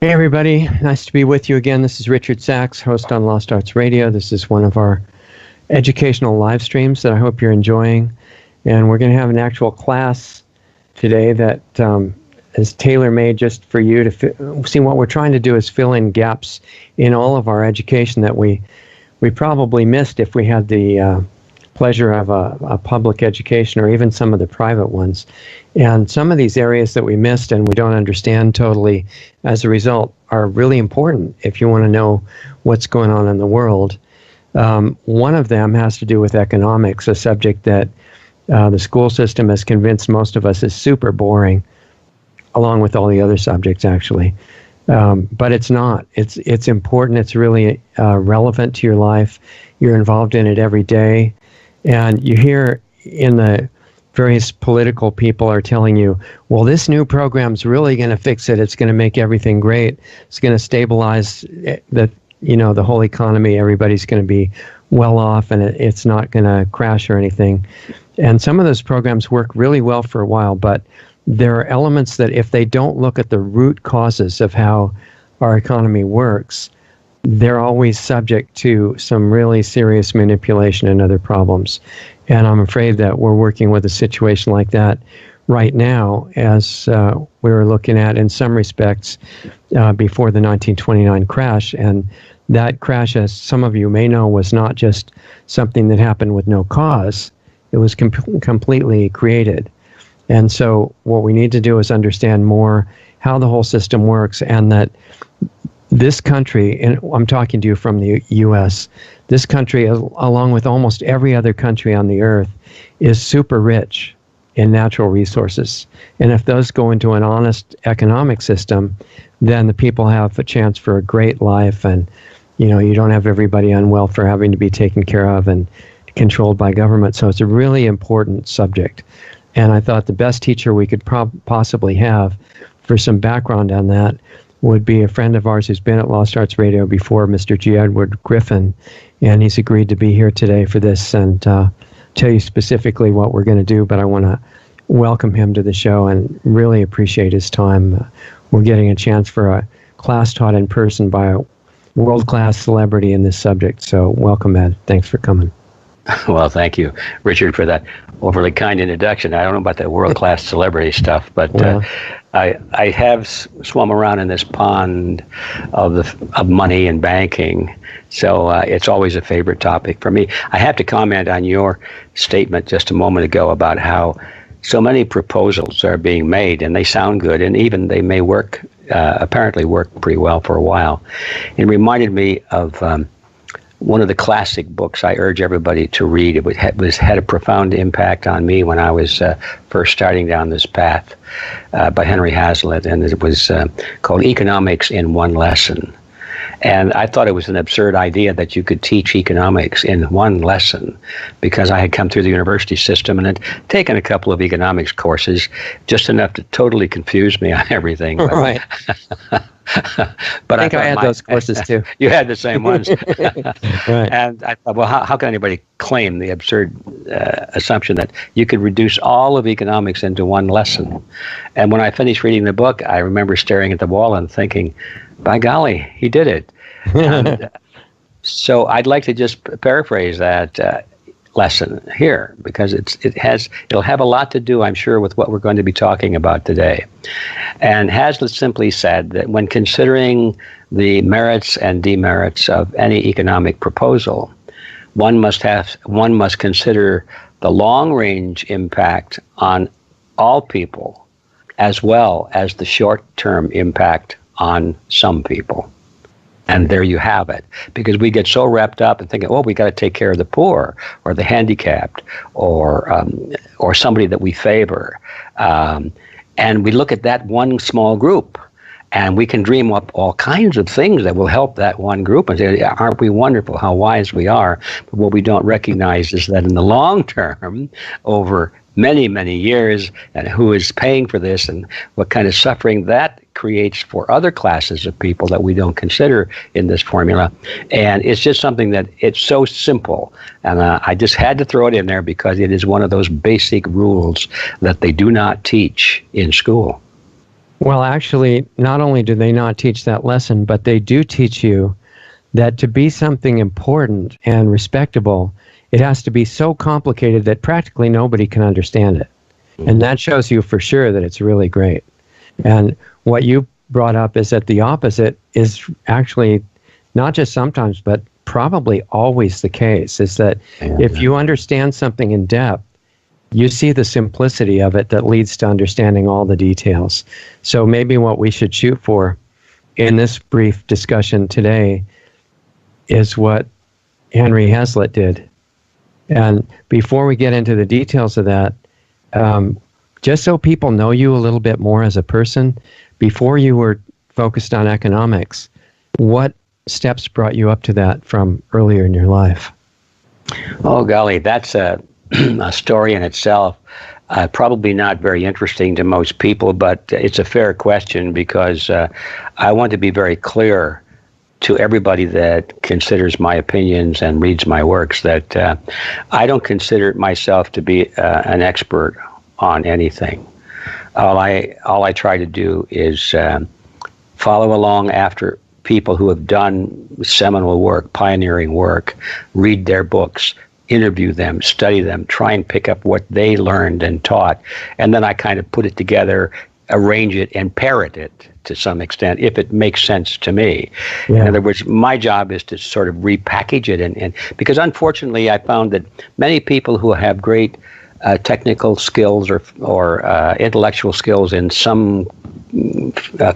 Hey everybody, nice to be with you again. This is Richard Sachs, host on Lost Arts Radio. This is one of our educational live streams that I hope you're enjoying. And we're going to have an actual class today that is tailor-made just for you to see. What we're trying to do is fill in gaps in all of our education that we probably missed if we had the pleasure of a public education or even some of the private ones. And some of these areas that we missed and we don't understand totally as a result are really important if you want to know what's going on in the world. One of them has to do with economics, a subject that the school system has convinced most of us is super boring, along with all the other subjects, actually. But it's not. It's important. It's really relevant to your life. You're involved in it every day. And you hear in the various political people are telling you, well, this new program's really going to fix it. It's going to make everything great. It's going to stabilize the whole economy. Everybody's going to be well off, and it's not going to crash or anything. And some of those programs work really well for a while, but there are elements that if they don't look at the root causes of how our economy works, they're always subject to some really serious manipulation and other problems. And I'm afraid that we're working with a situation like that right now, as we were looking at in some respects before the 1929 crash. And that crash, as some of you may know, was not just something that happened with no cause. It was completely created. And so what we need to do is understand more how the whole system works, and that this country, and I'm talking to you from the U.S., this country, along with almost every other country on the earth, is super rich in natural resources. And if those go into an honest economic system, then the people have a chance for a great life, and you don't have everybody on welfare having to be taken care of and controlled by government. So it's a really important subject. And I thought the best teacher we could possibly have for some background on that would be a friend of ours who's been at Lost Arts Radio before, Mr. G. Edward Griffin, and he's agreed to be here today for this and tell you specifically what we're going to do, but I want to welcome him to the show and really appreciate his time. We're getting a chance for a class taught in person by a world-class celebrity in this subject, so welcome, Ed. Thanks for coming. Well, thank you, Richard, for that overly kind introduction. I don't know about that world-class celebrity stuff, but I have swum around in this pond of money and banking, so it's always a favorite topic for me. I have to comment on your statement just a moment ago about how so many proposals are being made, and they sound good, and even they may work, apparently work pretty well for a while. It reminded me of one of the classic books I urge everybody to read. It had a profound impact on me when I was first starting down this path, by Henry Hazlitt, and it was called Economics in One Lesson. And I thought it was an absurd idea that you could teach economics in one lesson, because I had come through the university system and had taken a couple of economics courses, just enough to totally confuse me on everything. Right. But I think I had those courses too. You had the same ones. Right. And I thought, well, how can anybody claim the absurd assumption that you could reduce all of economics into one lesson? And when I finished reading the book, I remember staring at the wall and thinking, by golly, he did it. And, so I'd like to just paraphrase that lesson here, because it'll have a lot to do, I'm sure, with what we're going to be talking about today. And Hazlitt simply said that when considering the merits and demerits of any economic proposal, one must consider the long-range impact on all people, as well as the short-term impact on some people. And there you have it, because we get so wrapped up in thinking, oh, we got to take care of the poor or the handicapped or somebody that we favor. And we look at that one small group, and we can dream up all kinds of things that will help that one group and say, aren't we wonderful, how wise we are? But what we don't recognize is that in the long term, over many, many years, and who is paying for this and what kind of suffering that creates for other classes of people that we don't consider in this formula. And it's just something that it's so simple. And I just had to throw it in there because it is one of those basic rules that they do not teach in school. Well, actually, not only do they not teach that lesson, but they do teach you that to be something important and respectable, it has to be so complicated that practically nobody can understand it. And that shows you for sure that it's really great. And what you brought up is that the opposite is actually not just sometimes, but probably always the case, is that if you understand something in depth, you see the simplicity of it that leads to understanding all the details. So maybe what we should shoot for in this brief discussion today is what Henry Hazlitt did. And before we get into the details of that, just so people know you a little bit more as a person, before you were focused on economics, what steps brought you up to that from earlier in your life? Oh, golly, that's a story in itself. Probably not very interesting to most people, but it's a fair question because I want to be very clear to everybody that considers my opinions and reads my works that I don't consider myself to be an expert on anything. All I try to do is follow along after people who have done seminal work, pioneering work, read their books, interview them, study them, try and pick up what they learned and taught, and then I kind of put it together, arrange it, and parrot it to some extent, if it makes sense to me. Yeah. In other words, my job is to sort of repackage it, and because unfortunately I found that many people who have great technical skills or intellectual skills in some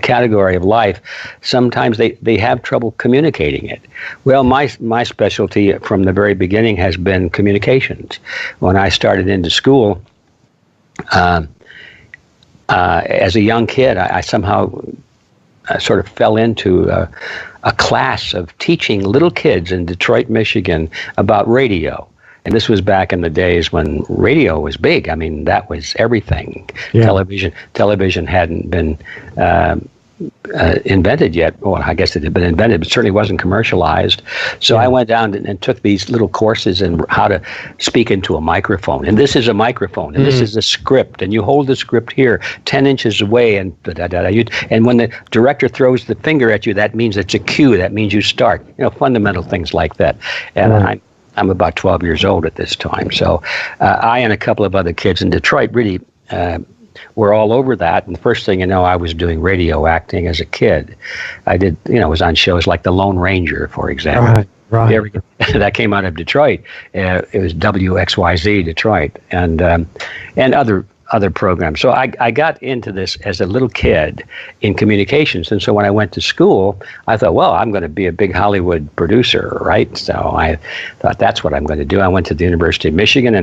category of life, sometimes they have trouble communicating it. Well, my specialty from the very beginning has been communications. When I started into school, as a young kid, I somehow sort of fell into a class of teaching little kids in Detroit, Michigan about radio. And this was back in the days when radio was big. I mean, that was everything. Yeah. Television hadn't been invented yet. Well, I guess it had been invented, but certainly wasn't commercialized. So I went down and took these little courses in how to speak into a microphone. And this is a microphone, and this is a script, and you hold the script here 10 inches away, and and when the director throws the finger at you, that means it's a cue. That means you start. Fundamental things like that. And I'm about 12 years old at this time. So I and a couple of other kids in Detroit really were all over that. And the first thing you know, I was doing radio acting as a kid. I did, was on shows like The Lone Ranger, for example. Right. That came out of Detroit. It was WXYZ Detroit and other programs. So I got into this as a little kid in communications. And so when I went to school, I thought, well, I'm going to be a big Hollywood producer, right? So I thought that's what I'm going to do. I went to the University of Michigan,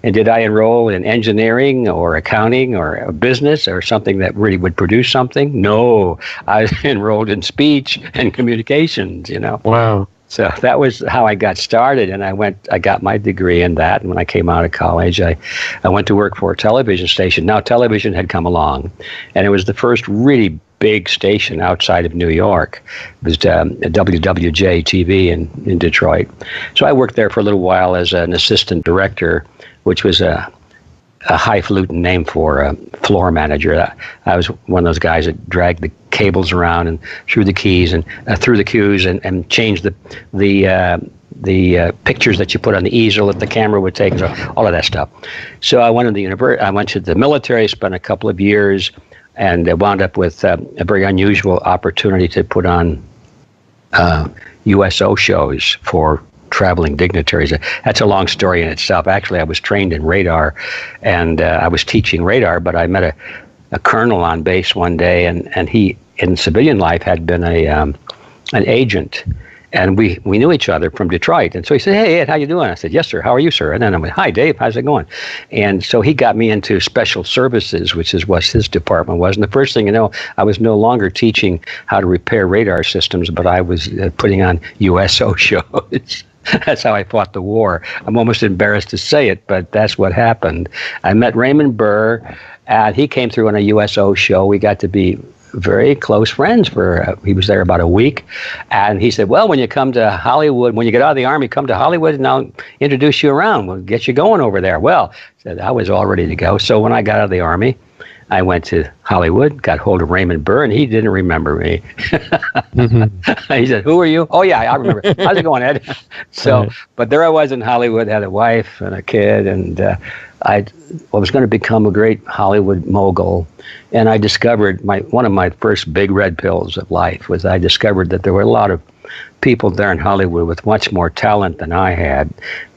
and did I enroll in engineering or accounting or a business or something that really would produce something? No, I enrolled in speech and communications, Wow. So that was how I got started, and I got my degree in that. And when I came out of college, I went to work for a television station. Now, television had come along, and it was the first really big station outside of New York. It was WWJ TV in Detroit. So I worked there for a little while as an assistant director, which was a highfalutin name for a floor manager. I was one of those guys that dragged the cables around and threw the keys and threw the cues and changed the pictures that you put on the easel that the camera would take, all of that stuff. So I went I went to the military, spent a couple of years, and wound up with a very unusual opportunity to put on USO shows for traveling dignitaries. That's a long story in itself. Actually, I was trained in radar, and I was teaching radar, but I met a colonel on base one day, and he, in civilian life, had been an agent, and we knew each other from Detroit. And so he said, "Hey, Ed, how you doing?" I said, "Yes, sir. How are you, sir?" And then I went, "Hi, Dave. How's it going?" And so he got me into special services, which is what his department was. And the first thing you know, I was no longer teaching how to repair radar systems, but I was putting on USO shows. That's how I fought the war. I'm almost embarrassed to say it, but that's what happened. I met Raymond Burr, and he came through on a USO show. We got to be very close friends he was there about a week. And he said, well, when you come to Hollywood, when you get out of the Army, come to Hollywood and I'll introduce you around. We'll get you going over there. Well, I said I was all ready to go. So when I got out of the Army, I went to Hollywood, got hold of Raymond Burr, and he didn't remember me. He said, "Who are you?" "Oh, yeah, I remember." "How's it going, Ed?" So, but there I was in Hollywood, had a wife and a kid, and I was going to become a great Hollywood mogul. And I discovered one of my first big red pills of life was I discovered that there were a lot of people there in Hollywood with much more talent than I had,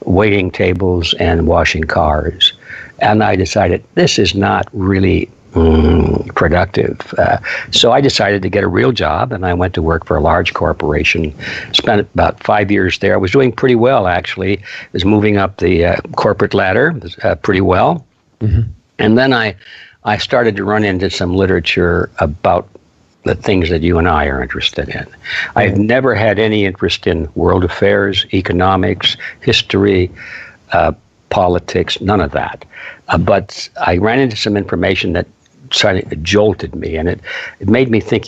waiting tables and washing cars. And I decided this is not really productive. So I decided to get a real job, and I went to work for a large corporation. Spent about 5 years there. I was doing pretty well, actually. I was moving up the corporate ladder pretty well. Mm-hmm. And then I started to run into some literature about the things that you and I are interested in. I've never had any interest in world affairs, economics, history, politics, none of that. But I ran into some information that jolted me, and it made me think,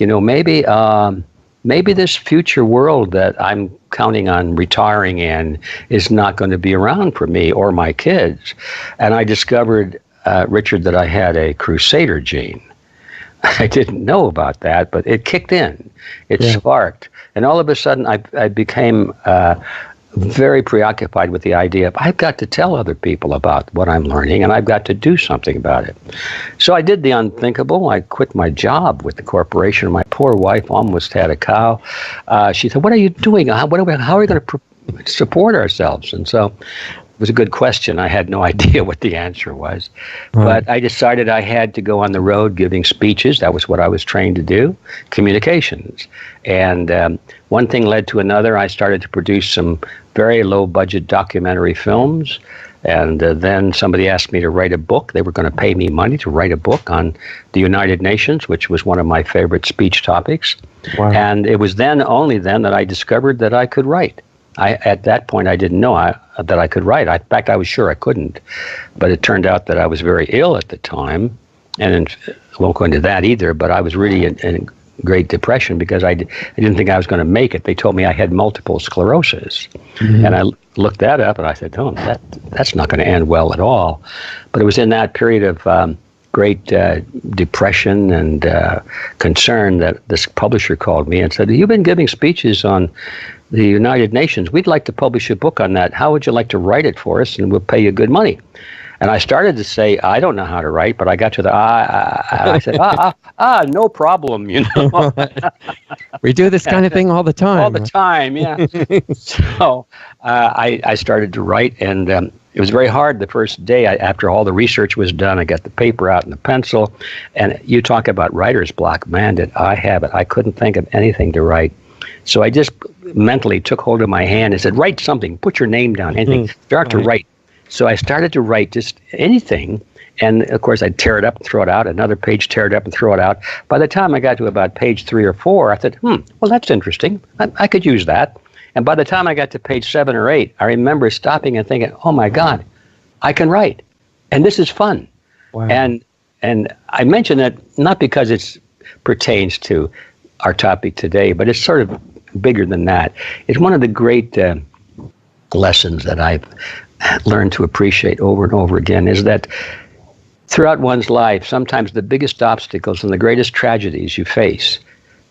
maybe this future world that I'm counting on retiring in is not going to be around for me or my kids. And I discovered, Richard, that I had a crusader gene. I didn't know about that, but it kicked in. It sparked. And all of a sudden, I became very preoccupied with the idea of I've got to tell other people about what I'm learning, and I've got to do something about it. So I did the unthinkable. I quit my job with the corporation. My poor wife almost had a cow. She said, "What are you doing? How are we going to support ourselves?" And so it was a good question. I had no idea what the answer was. Right. But I decided I had to go on the road giving speeches. That was what I was trained to do, communications. And one thing led to another. I started to produce some very low-budget documentary films. And then somebody asked me to write a book. They were going to pay me money to write a book on the United Nations, which was one of my favorite speech topics. Wow. And it was only then, that I discovered that I could write. At that point, I didn't know that I could write. In fact, I was sure I couldn't. But it turned out that I was very ill at the time. And I won't go into that either, but I was really in great depression because I didn't think I was going to make it. They told me I had multiple sclerosis. Mm-hmm. And I looked that up, and I said, "Oh, that's not going to end well at all." But it was in that period of great depression and concern that this publisher called me and said, "You've been giving speeches on the United Nations. We'd like to publish a book on that. How would you like to write it for us, and we'll pay you good money?" And I started to say, "I don't know how to write," but I got to the I said, no problem, We do this kind of thing all the time. All the time, yeah. So I started to write, and it was very hard the first day. After all the research was done, I got the paper out and the pencil. And you talk about writer's block. Man, did I have it. I couldn't think of anything to write. So I just mentally took hold of my hand and said, "Write something. Put your name down. Anything. Start to write." So I started to write just anything. And, of course, I'd tear it up and throw it out. Another page, tear it up and throw it out. By the time I got to about page 3 or 4, I thought, well, that's interesting. I could use that. And by the time I got to page 7 or 8, I remember stopping and thinking, oh, my God, I can write. And this is fun. Wow. And I mention that not because it pertains to our topic today, but it's sort of bigger than that. It's one of the great lessons that I've learned to appreciate over and over again is that throughout one's life, sometimes the biggest obstacles and the greatest tragedies you face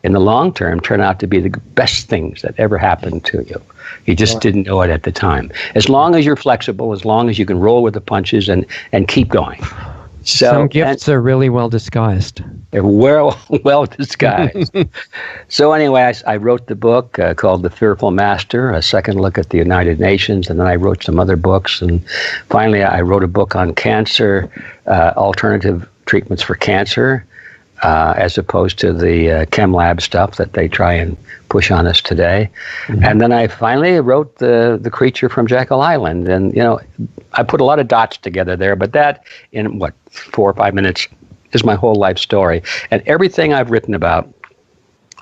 in the long term turn out to be the best things that ever happened to you. You just didn't know it at the time. As long as you're flexible, as long as you can roll with the punches and keep going. So, some gifts are really well disguised. They're well disguised. So anyway, I wrote the book called The Fearful Master, a second look at the United Nations, and then I wrote some other books. And finally, I wrote a book on cancer, alternative treatments for cancer, as opposed to the chem lab stuff that they try and push on us today. Mm-hmm. And then I finally wrote the Creature from Jekyll Island. And, I put a lot of dots together there, but that in 4 or 5 minutes is my whole life story. And everything I've written about,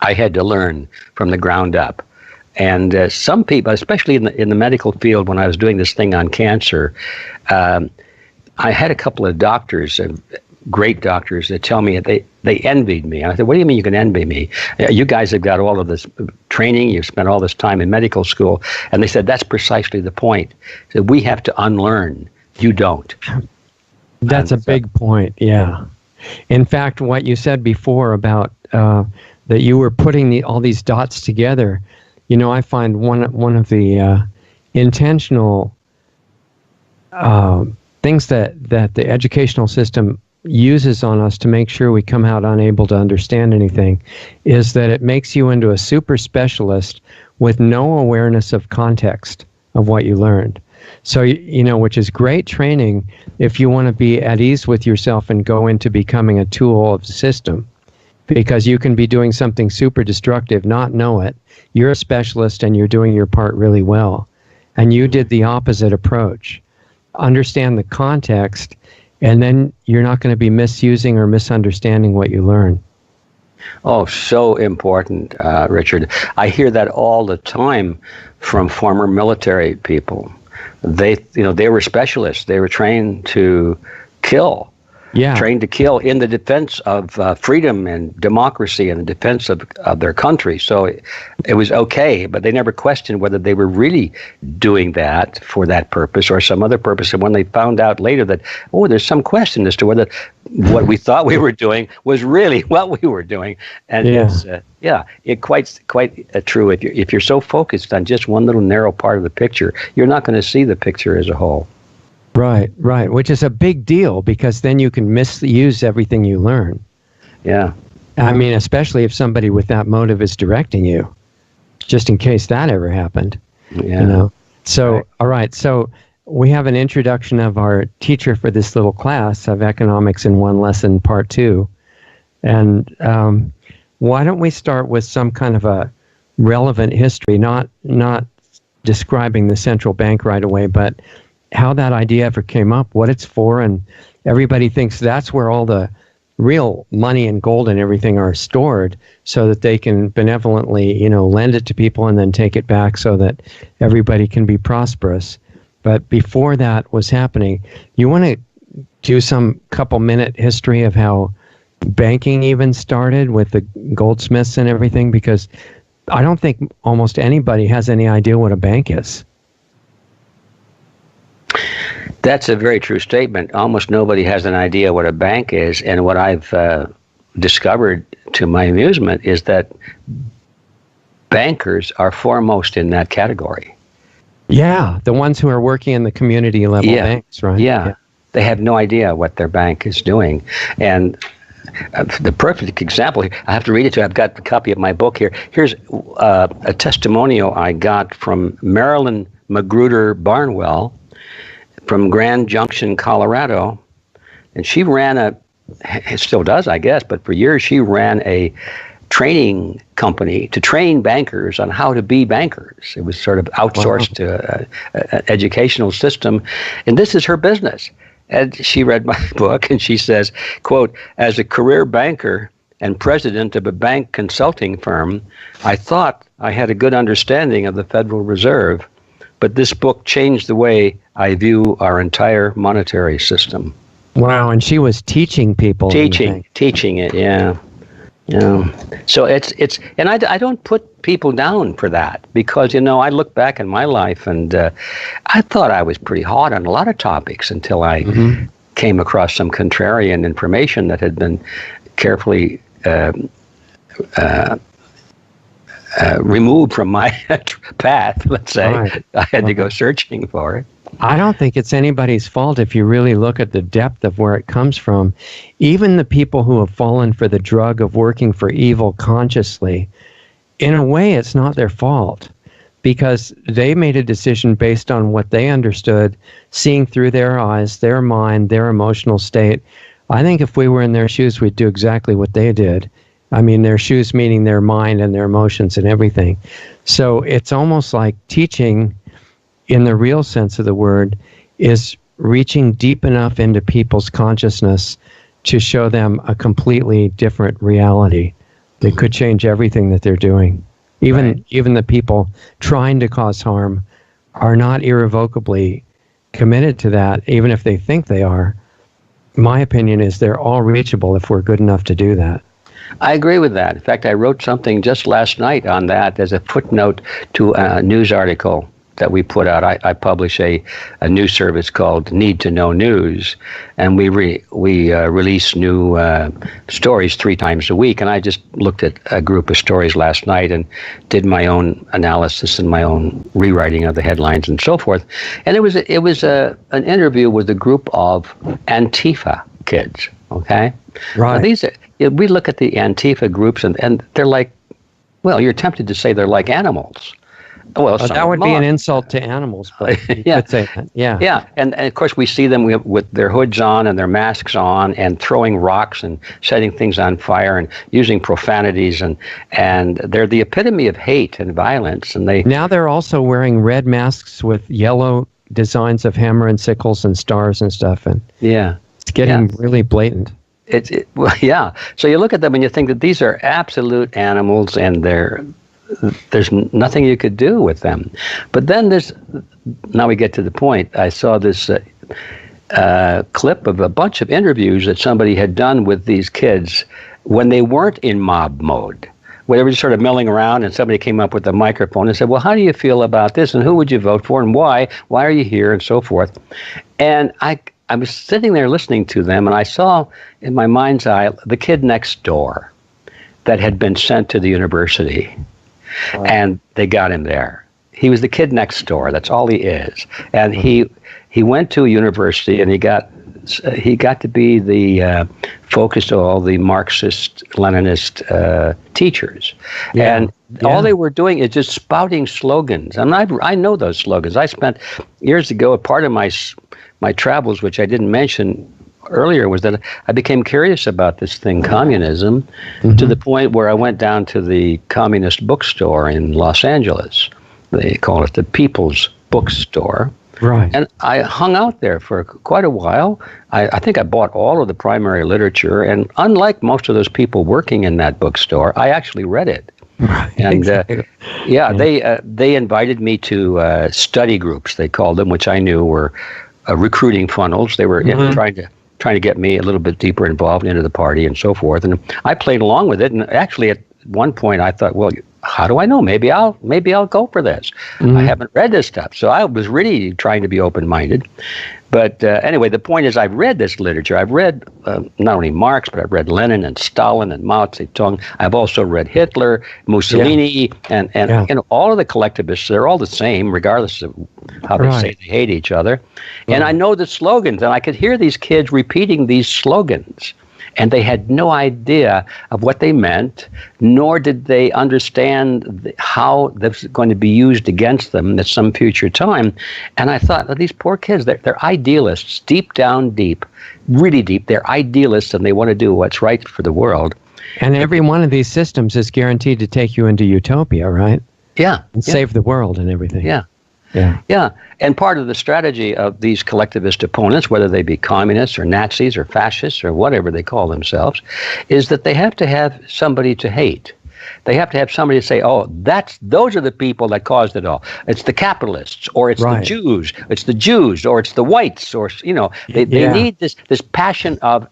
I had to learn from the ground up. And some people, especially in the medical field, when I was doing this thing on cancer, I had a couple of doctors, great doctors, that tell me they envied me. And I said, "What do you mean you can envy me? You guys have got all of this training. You've spent all this time in medical school." And they said, "That's precisely the point. So we have to unlearn. You don't." That's a big point, yeah. In fact, what you said before about that you were putting all these dots together, I find one of the intentional things that the educational system uses on us to make sure we come out unable to understand anything is that it makes you into a super specialist with no awareness of context of what you learned. So, which is great training if you want to be at ease with yourself and go into becoming a tool of the system, because you can be doing something super destructive, not know it. You're a specialist and you're doing your part really well. And you did the opposite approach. Understand the context, and then you're not going to be misusing or misunderstanding what you learn. Oh, so important, Richard. I hear that all the time from former military people. They were specialists. They were trained to kill. Yeah. Trained to kill in the defense of freedom and democracy and the defense of their country. So it was okay, but they never questioned whether they were really doing that for that purpose or some other purpose. And when they found out later that, there's some question as to whether what we thought we were doing was really what we were doing. And it's quite true. If you're so focused on just one little narrow part of the picture, you're not going to see the picture as a whole. Right, which is a big deal because then you can misuse everything you learn. Yeah. I mean, especially if somebody with that motive is directing you, just in case that ever happened. Yeah. So, right. All right, so we have an introduction of our teacher for this little class of Economics in One Lesson, Part 2. And why don't we start with some kind of a relevant history, not describing the central bank right away, but how that idea ever came up, what it's for, and everybody thinks that's where all the real money and gold and everything are stored so that they can benevolently, lend it to people and then take it back so that everybody can be prosperous. But before that was happening, you want to do some couple-minute history of how banking even started with the goldsmiths and everything, because I don't think almost anybody has any idea what a bank is. That's a very true statement. Almost nobody has an idea what a bank is, and what I've discovered to my amusement is that bankers are foremost in that category. Yeah, the ones who are working in the community level banks, right? Yeah, they have no idea what their bank is doing. And the perfect example here, I have to read it to you. I've got a copy of my book here. Here's a testimonial I got from Marilyn Magruder Barnwell, from Grand Junction, Colorado, and she ran it still does, I guess, but for years she ran a training company to train bankers on how to be bankers. It was sort of outsourced to an educational system, and this is her business. And she read my book, and she says, quote, "As a career banker and president of a bank consulting firm, I thought I had a good understanding of the Federal Reserve, but this book changed the way I view our entire monetary system." Wow, and she was teaching people. Teaching it, yeah. So it's and I don't put people down for that because, I look back in my life and I thought I was pretty hot on a lot of topics until I came across some contrarian information that had been carefully removed from my path, let's say. Right. I had to go searching for it. I don't think it's anybody's fault if you really look at the depth of where it comes from. Even the people who have fallen for the drug of working for evil consciously, in a way, it's not their fault because they made a decision based on what they understood, seeing through their eyes, their mind, their emotional state. I think if we were in their shoes, we'd do exactly what they did. I mean, their shoes meaning their mind and their emotions and everything. So it's almost like teaching, in the real sense of the word, is reaching deep enough into people's consciousness to show them a completely different reality that could change everything that they're doing. Even the people trying to cause harm are not irrevocably committed to that, even if they think they are. My opinion is they're all reachable if we're good enough to do that. I agree with that. In fact, I wrote something just last night on that as a footnote to a news article that we put out. I publish a news service called Need to Know News, and we release new stories 3 times a week. And I just looked at a group of stories last night and did my own analysis and my own rewriting of the headlines and so forth. And it was an interview with a group of Antifa kids. Okay, right. Now we look at the Antifa groups and they're like, well, you're tempted to say they're like animals. Well, that would be an insult to animals, but you could say that. Yeah, and of course we see them with their hoods on and their masks on and throwing rocks and setting things on fire and using profanities and they're the epitome of hate and violence. And now they're also wearing red masks with yellow designs of hammer and sickles and stars and stuff, and it's getting really blatant. So you look at them and you think that these are absolute animals, and there's nothing you could do with them. But then now we get to the point. I saw this clip of a bunch of interviews that somebody had done with these kids when they weren't in mob mode, where they were just sort of milling around, and somebody came up with a microphone and said, well, how do you feel about this, and who would you vote for, and why are you here, and so forth. And I was sitting there listening to them, and I saw in my mind's eye the kid next door that had been sent to the university. Wow. And they got him there. He was the kid next door. That's all he is. And he went to a university, and he got to be the focus of all the Marxist, Leninist teachers. Yeah. And all they were doing is just spouting slogans. And I know those slogans. I spent years ago, a part of my travels, which I didn't mention earlier, was that I became curious about this thing, communism, to the point where I went down to the communist bookstore in Los Angeles. They call it the People's Bookstore. Right. And I hung out there for quite a while. I think I bought all of the primary literature, and unlike most of those people working in that bookstore, I actually read it. Right. And they invited me to study groups, they called them, which I knew were recruiting funnels. They were trying to get me a little bit deeper involved into the party and so forth. And I played along with it. And actually, at one point, I thought, well, how do I know? Maybe I'll go for this. I haven't read this stuff, so I was really trying to be open-minded. But anyway, the point is, I've read this literature. I've read not only Marx, but I've read Lenin and Stalin and Mao Zedong. I've also read Hitler, Mussolini, and you know, all of the collectivists. They're all the same, regardless of how they say they hate each other. And I know the slogans, and I could hear these kids repeating these slogans. And they had no idea of what they meant, nor did they understand how this was going to be used against them at some future time. And I thought, these poor kids, they're idealists, deep down deep, really deep. They're idealists, and they want to do what's right for the world. And every one of these systems is guaranteed to take you into utopia, right? Yeah. And save the world and everything. Yeah. And part of the strategy of these collectivist opponents, whether they be communists or Nazis or fascists or whatever they call themselves, is that they have to have somebody to hate. They have to have somebody to say, oh, those are the people that caused it all. It's the capitalists, or it's the Jews. It's the Jews, or it's the whites, or, you know, they need this passion of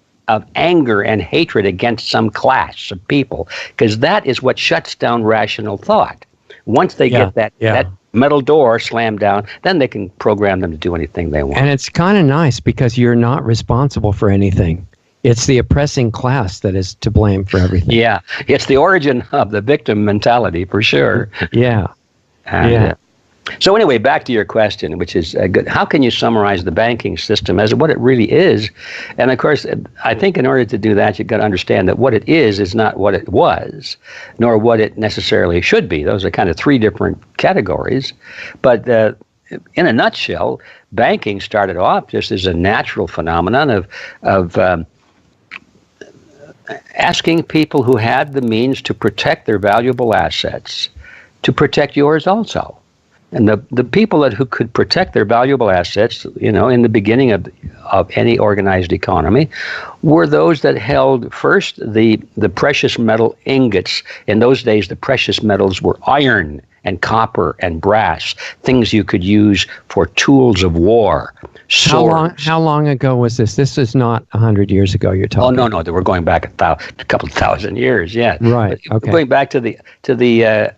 anger and hatred against some class of people, because that is what shuts down rational thought. Once they get that metal door slammed down, then they can program them to do anything they want. And it's kind of nice because you're not responsible for anything. It's the oppressing class that is to blame for everything. Yeah, it's the origin of the victim mentality, for sure. So anyway, back to your question, which is good. How can you summarize the banking system as what it really is? And of course, I think in order to do that, you've got to understand that what it is not what it was, nor what it necessarily should be. Those are kind of 3 different categories. But in a nutshell, banking started off just as a natural phenomenon of asking people who had the means to protect their valuable assets to protect yours also. And the people who could protect their valuable assets, you know, in the beginning of any organized economy, were those that held first the precious metal ingots. In those days, the precious metals were iron and copper and brass, things you could use for tools of war. Swords. How long ago was this? This is not 100 years ago you're talking. Oh, no, we're going back a couple of thousand years, Right, okay. Going back to the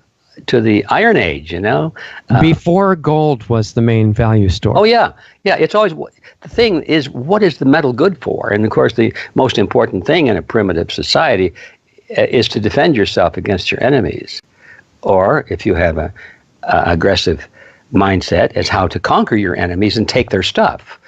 Iron Age, you know. Before gold was the main value store. Oh yeah, yeah. It's always the thing is, what is the metal good for? And of course, the most important thing in a primitive society is to defend yourself against your enemies, or if you have a aggressive mindset, is how to conquer your enemies and take their stuff.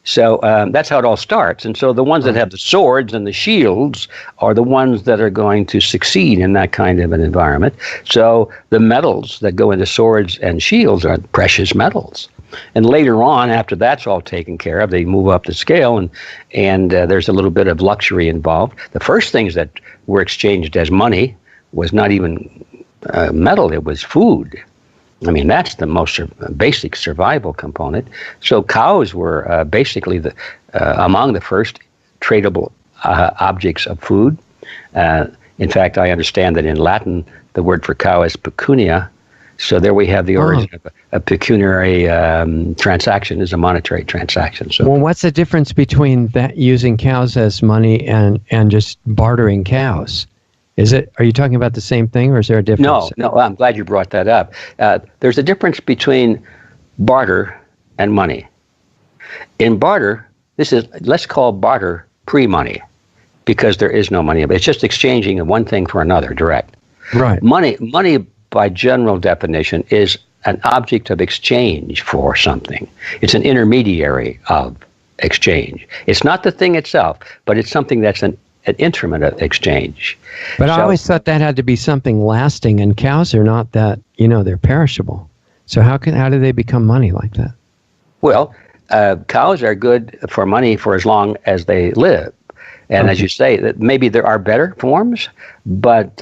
So that's how it all starts. And so the ones that have the swords and the shields are the ones that are going to succeed in that kind of an environment. So the metals that go into swords and shields are precious metals. And later on, after that's all taken care of, they move up the scale, and there's a little bit of luxury involved. The first things that were exchanged as money was not even metal, it was food. I mean, that's the most basic survival component. So cows were basically among the first tradable objects of food. In fact, I understand that in Latin, the word for cow is pecunia. So there we have the origin of a pecuniary transaction is a monetary transaction. So, well, what's the difference between that using cows as money and just bartering cows? Are you talking about the same thing, or is there a difference? No, I'm glad you brought that up. There's a difference between barter and money. In barter, let's call barter pre-money, because there is no money. It's just exchanging of one thing for another, direct. Right. Money, by general definition, is an object of exchange for something. It's an intermediary of exchange. It's not the thing itself, but it's something that's an instrument of exchange. But I always thought that had to be something lasting, and cows are not that, they're perishable. So how do they become money like that? Well, cows are good for money for as long as they live. And as you say, that maybe there are better forms, but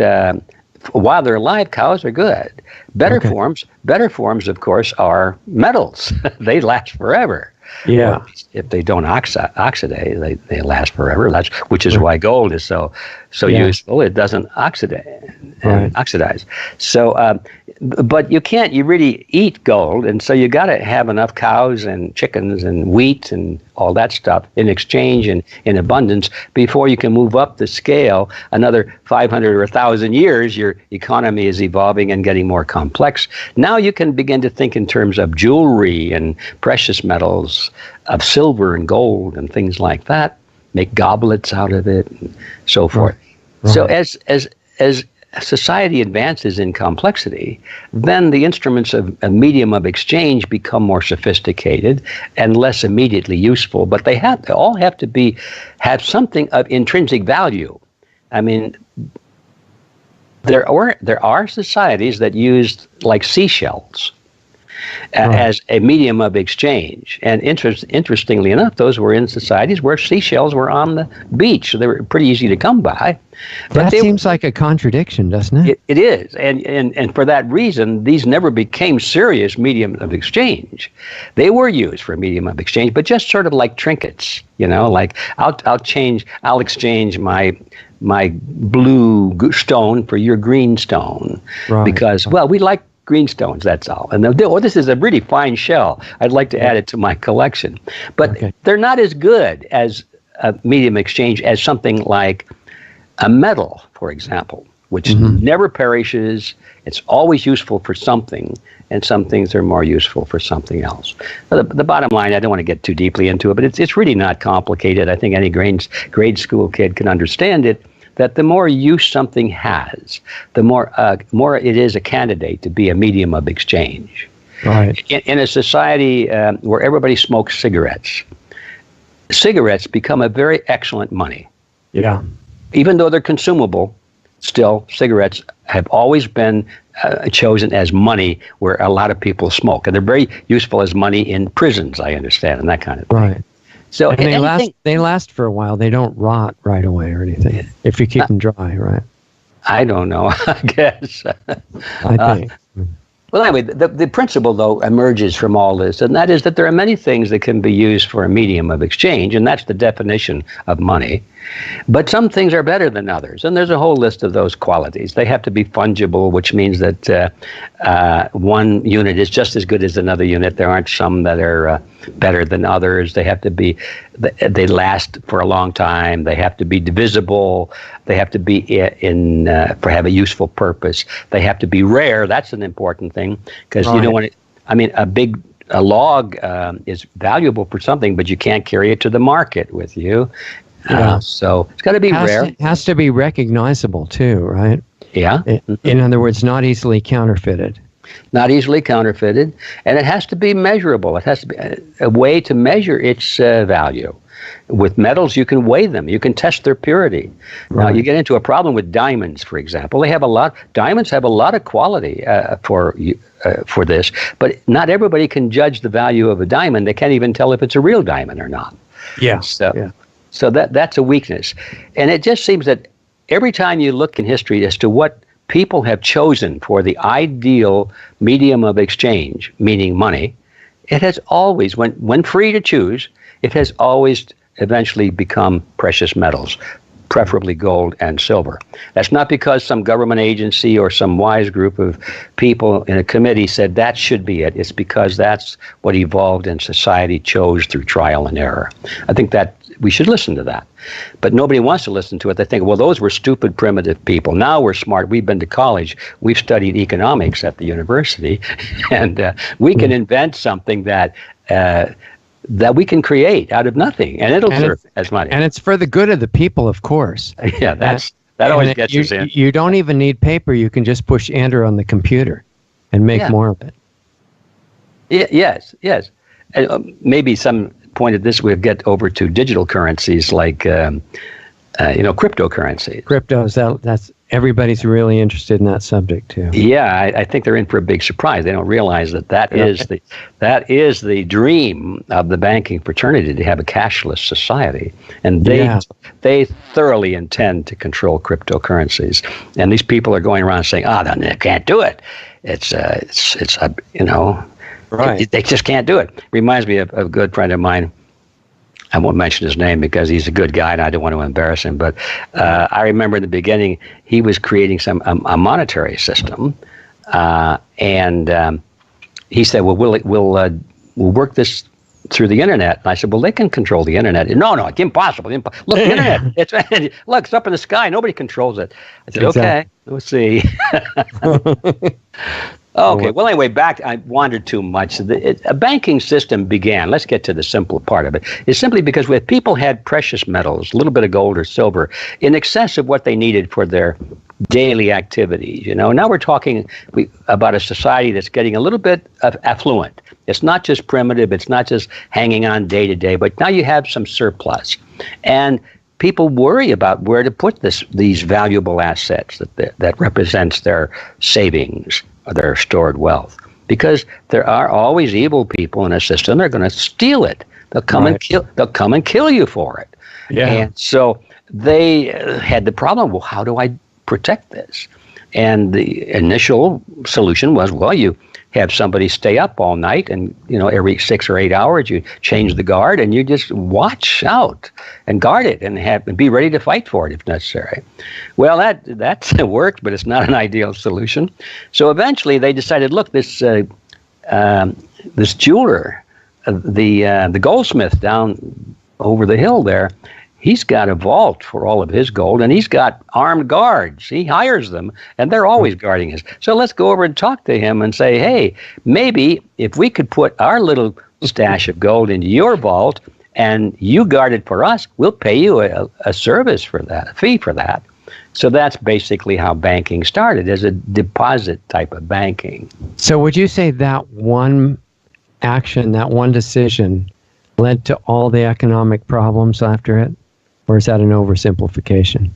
while they're alive, cows are good. Better forms, of course, are metals. They last forever. Yeah. If they don't oxidize, they last forever. Which is why gold is so useful. It doesn't oxidize. So, but you really eat gold, and so you got to have enough cows and chickens and wheat and all that stuff in exchange and in abundance before you can move up the scale another 500 or 1,000 years. Your economy is evolving and getting more complex. Now you can begin to think in terms of jewelry and precious metals, of silver and gold and things like that, make goblets out of it and so forth. Right. So as society advances in complexity, then the instruments of a medium of exchange become more sophisticated and less immediately useful, but they all have to have something of intrinsic value. I mean, there are societies that used like seashells as a medium of exchange. And interestingly enough, those were in societies where seashells were on the beach. So they were pretty easy to come by. But that seems like a contradiction, doesn't it? It is. And for that reason, these never became serious medium of exchange. They were used for a medium of exchange, but just sort of like trinkets, like I'll exchange my blue stone for your green stone. Right. Because, well, we like greenstones, that's all. And this is a really fine shell. I'd like to add it to my collection. But they're not as good as a medium exchange as something like a metal, for example, which never perishes. It's always useful for something, and some things are more useful for something else. The bottom line, I don't want to get too deeply into it, but it's really not complicated. I think any grade school kid can understand it, that the more use something has, the more it is a candidate to be a medium of exchange. Right. In a society where everybody smokes cigarettes become a very excellent money. Yeah. Even though they're consumable, still cigarettes have always been chosen as money where a lot of people smoke. And they're very useful as money in prisons, I understand, and that kind of thing. Right. So and they last for a while. They don't rot right away or anything if you keep them dry, right? I don't know, I guess. I think. Well, anyway, the principle, though, emerges from all this, and that is that there are many things that can be used for a medium of exchange, and that's the definition of money. But some things are better than others, and there's a whole list of those qualities. They have to be fungible, which means that one unit is just as good as another unit. There aren't some that are better than others. They have to be, they last for a long time. They have to be divisible. They have to be have a useful purpose. They have to be rare. That's an important thing, because you don't want it. I mean, a log is valuable for something, but you can't carry it to the market with you. So it's got to be rare. It has to be recognizable too, right? Yeah. In other words, not easily counterfeited. Not easily counterfeited. And it has to be measurable. It has to be a way to measure its value. With metals, you can weigh them. You can test their purity. Right. Now, you get into a problem with diamonds, for example. Diamonds have a lot of quality for this, but not everybody can judge the value of a diamond. They can't even tell if it's a real diamond or not. Yeah. So that's a weakness. And it just seems that every time you look in history as to what people have chosen for the ideal medium of exchange, meaning money, it has always, when free to choose, it has always eventually become precious metals, preferably gold and silver. That's not because some government agency or some wise group of people in a committee said that should be it. It's because that's what evolved and society chose through trial and error. I think that we should listen to that. But nobody wants to listen to it. They think, well, those were stupid, primitive people. Now we're smart. We've been to college. We've studied economics at the university. And we can invent something that we can create out of nothing, and it'll serve as money. And it's for the good of the people, of course. Yeah, that always gets us in. You don't even need paper. You can just push enter on the computer and make more of it. Yes. And maybe some point at this, we'll get over to digital currencies like, cryptocurrencies. Cryptos, that's everybody's really interested in that subject too. Yeah, I think they're in for a big surprise. They don't realize that is the dream of the banking fraternity, to have a cashless society, and they thoroughly intend to control cryptocurrencies. And these people are going around saying, they can't do it. Right. They just can't do it. Reminds me of a good friend of mine. I won't mention his name because he's a good guy and I don't want to embarrass him. But I remember in the beginning, he was creating a monetary system. And he said, well, we'll work this through the internet. And I said, well, they can control the internet. No, it's impossible. Look, the internet. It's up in the sky. Nobody controls it. I said, okay, we'll see. Okay, well, anyway, I wandered too much. A banking system began, let's get to the simple part of it, is simply because if people had precious metals, a little bit of gold or silver, in excess of what they needed for their daily activities. Now we're talking about a society that's getting a little bit affluent. It's not just primitive, it's not just hanging on day to day, but now you have some surplus. And people worry about where to put these valuable assets that represents their savings, their stored wealth, because there are always evil people in a system. They're going to steal it. They'll come and kill you for it. Yeah. And so they had the problem. Well, how do I protect this? And the initial solution was, well, you have somebody stay up all night, and every 6 or 8 hours you change the guard, and you just watch out and guard it, and be ready to fight for it if necessary. Well, that worked, but it's not an ideal solution. So eventually they decided, look, this jeweler, the goldsmith down over the hill there, he's got a vault for all of his gold, and he's got armed guards. He hires them, and they're always guarding his. So let's go over and talk to him and say, hey, maybe if we could put our little stash of gold into your vault and you guard it for us, we'll pay you a service for that, a fee for that. So that's basically how banking started, as a deposit type of banking. So would you say that one action, that one decision, led to all the economic problems after it? Or is that an oversimplification?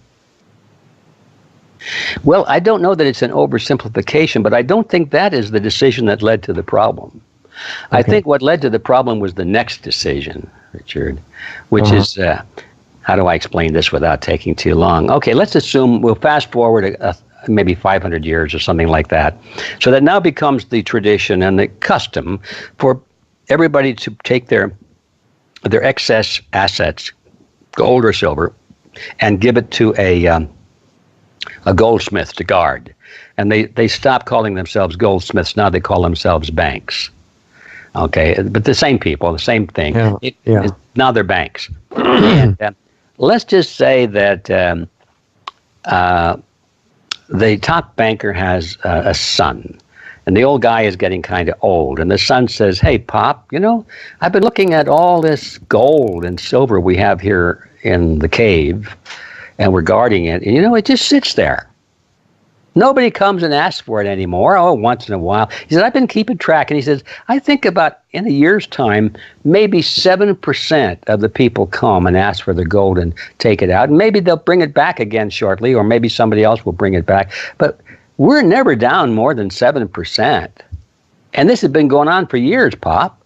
Well, I don't know that it's an oversimplification, but I don't think that is the decision that led to the problem. Okay. I think what led to the problem was the next decision, Richard, which is, how do I explain this without taking too long? Okay, let's assume we'll fast forward maybe 500 years or something like that. So that now becomes the tradition and the custom for everybody to take their excess assets, gold or silver, and give it to a goldsmith to guard. And they stopped calling themselves goldsmiths. Now they call themselves banks. Okay, but the same people, the same thing. Now they're banks. And let's just say that the top banker has a son. And the old guy is getting kind of old. And the son says, "Hey, Pop, I've been looking at all this gold and silver we have here in the cave, and we're guarding it. And, it just sits there. Nobody comes and asks for it anymore. Oh, once in a while." He said, "I've been keeping track." And he says, "I think about in a year's time, maybe 7% of the people come and ask for the gold and take it out. And maybe they'll bring it back again shortly, or maybe somebody else will bring it back. But we're never down more than 7%. And this has been going on for years, Pop.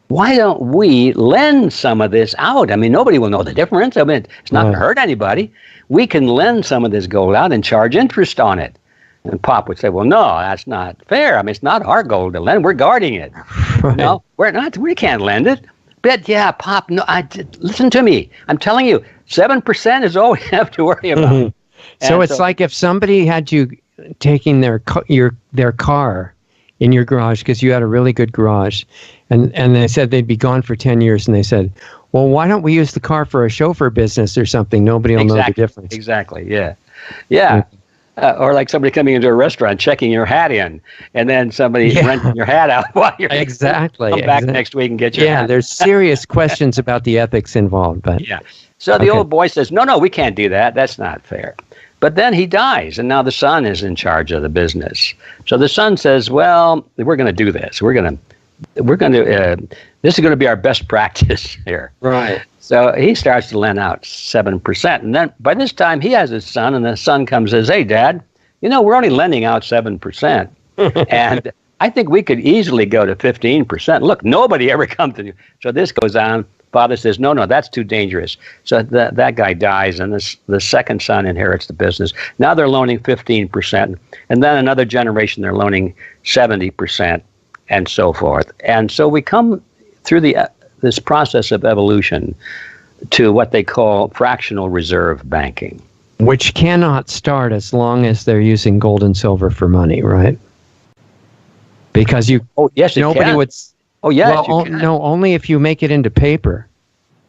Why don't we lend some of this out? I mean, nobody will know the difference. I mean, it's not going to hurt anybody. We can lend some of this gold out and charge interest on it." And Pop would say, "Well, no, that's not fair. I mean, it's not our gold to lend. We're guarding it. Right. No, we're not. We can't lend it." But yeah, Pop, no, listen to me. I'm telling you, 7% is all we have to worry about. So it's like if somebody had you taking their car in your garage because you had a really good garage, and they said they'd be gone for 10 years, and they said, "Well, why don't we use the car for a chauffeur business or something? Nobody will know the difference." Exactly, yeah. Or like somebody coming into a restaurant, checking your hat in, and then somebody renting your hat out while you're come back next week and get your hat. Yeah, there's serious questions about the ethics involved. But so the old boy says, no, we can't do that. That's not fair. But then he dies, and now the son is in charge of the business. So the son says, "Well, we're going to do this. This is going to be our best practice here." Right. So he starts to lend out 7%. And then by this time, he has his son, and the son comes and says, "Hey, Dad, we're only lending out 7%. And I think we could easily go to 15%. Look, nobody ever comes to you." So this goes on. Father says, no, that's too dangerous. So that guy dies, and the second son inherits the business. Now they're loaning 15%. And then another generation, they're loaning 70%, and so forth. And so we come through this process of evolution to what they call fractional reserve banking. Which cannot start as long as they're using gold and silver for money, right? Because nobody would. Oh, yes. Well, no, only if you make it into paper.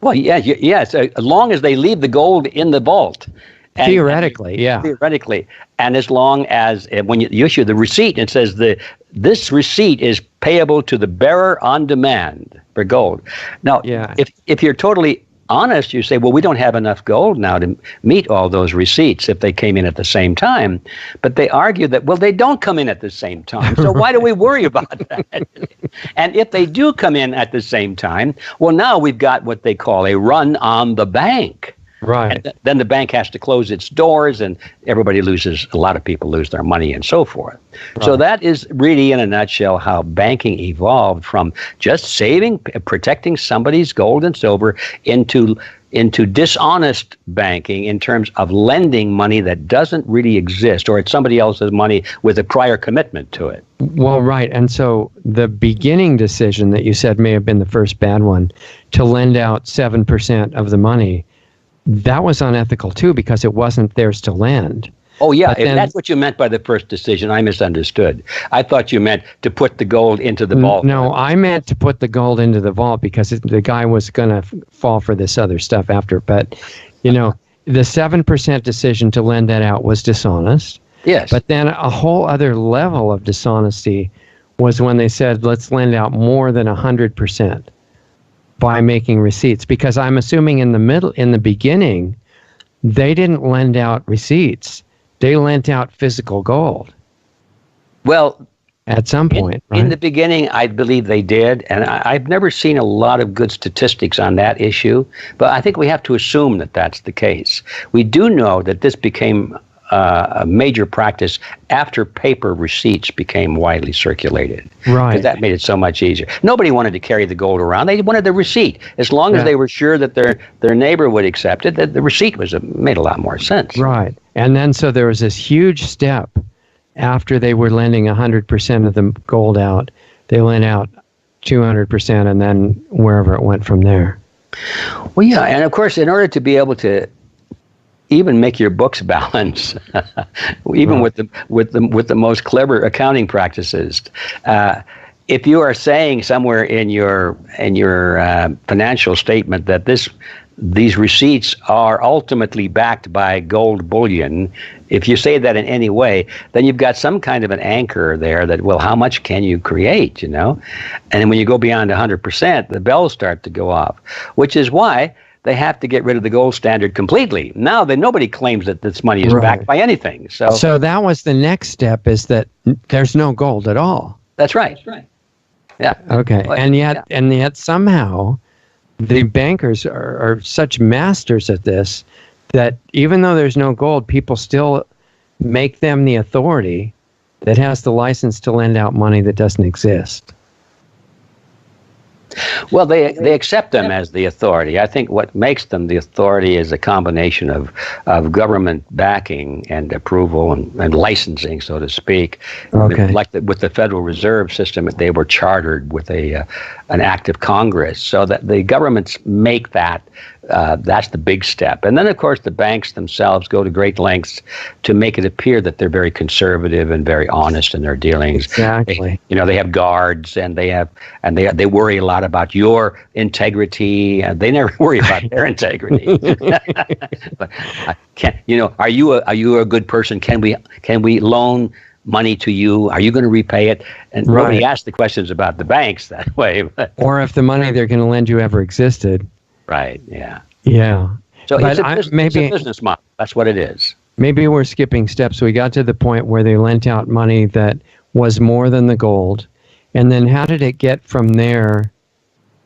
Well, yes, as long as they leave the gold in the vault. Theoretically. Theoretically. And as long as when you issue the receipt, it says this receipt is payable to the bearer on demand for gold. Now, if you're totally honest, you say, well, we don't have enough gold now to meet all those receipts if they came in at the same time. But they argue that, well, they don't come in at the same time. So why do we worry about that? And if they do come in at the same time, well, now we've got what they call a run on the bank. Right. And then the bank has to close its doors, and a lot of people lose their money and so forth. Right. So that is really, in a nutshell, how banking evolved from just protecting somebody's gold and silver into dishonest banking in terms of lending money that doesn't really exist, or it's somebody else's money with a prior commitment to it. Well, right. And so the beginning decision that you said may have been the first bad one, to lend out 7% of the money, that was unethical too, because it wasn't theirs to lend. Oh, yeah. If that's what you meant by the first decision, I misunderstood. I thought you meant to put the gold into the vault. No, I meant to put the gold into the vault because the guy was going to fall for this other stuff after. But, the 7% decision to lend that out was dishonest. Yes. But then a whole other level of dishonesty was when they said, let's lend out more than 100%. By making receipts, because I'm assuming in the beginning, they didn't lend out receipts. They lent out physical gold. Well, at some point, right? In the beginning, I believe they did, and I've never seen a lot of good statistics on that issue, but I think we have to assume that that's the case. We do know that this became a major practice after paper receipts became widely circulated. Right. Because that made it so much easier. Nobody wanted to carry the gold around. They wanted the receipt. As long as they were sure that their neighbor would accept it, that the receipt made a lot more sense. Right. And then so there was this huge step after they were lending 100% of the gold out. They lent out 200%, and then wherever it went from there. Well, yeah. And of course, in order to be able to even make your books balance, even with the most clever accounting practices. If you are saying somewhere in your financial statement that these receipts are ultimately backed by gold bullion, if you say that in any way, then you've got some kind of an anchor there that, well, how much can you create, you know? And then when you go beyond 100%, the bells start to go off, which is why they have to get rid of the gold standard completely. Now nobody claims that this money is backed by anything. So that was the next step, is that there's no gold at all. That's right. Yeah. Okay. And yet somehow the bankers are such masters at this that even though there's no gold, people still make them the authority that has the license to lend out money that doesn't exist. Well, they accept them as the authority. I think what makes them the authority is a combination of government backing and approval and licensing, so to speak. Okay. Like with the Federal Reserve System, they were chartered with an act of Congress, so that the governments make that. That's the big step. And then, of course, the banks themselves go to great lengths to make it appear that they're very conservative and very honest in their dealings. Exactly. They have guards, and they worry a lot about your integrity, and they never worry about their integrity. But are you a good person? Can we loan money to you? Are you going to repay it? And nobody asks the questions about the banks that way. Or if the money they're going to lend you ever existed. Right. Yeah. Yeah. So it's a business model. That's what it is. Maybe we're skipping steps. We got to the point where they lent out money that was more than the gold. And then how did it get from there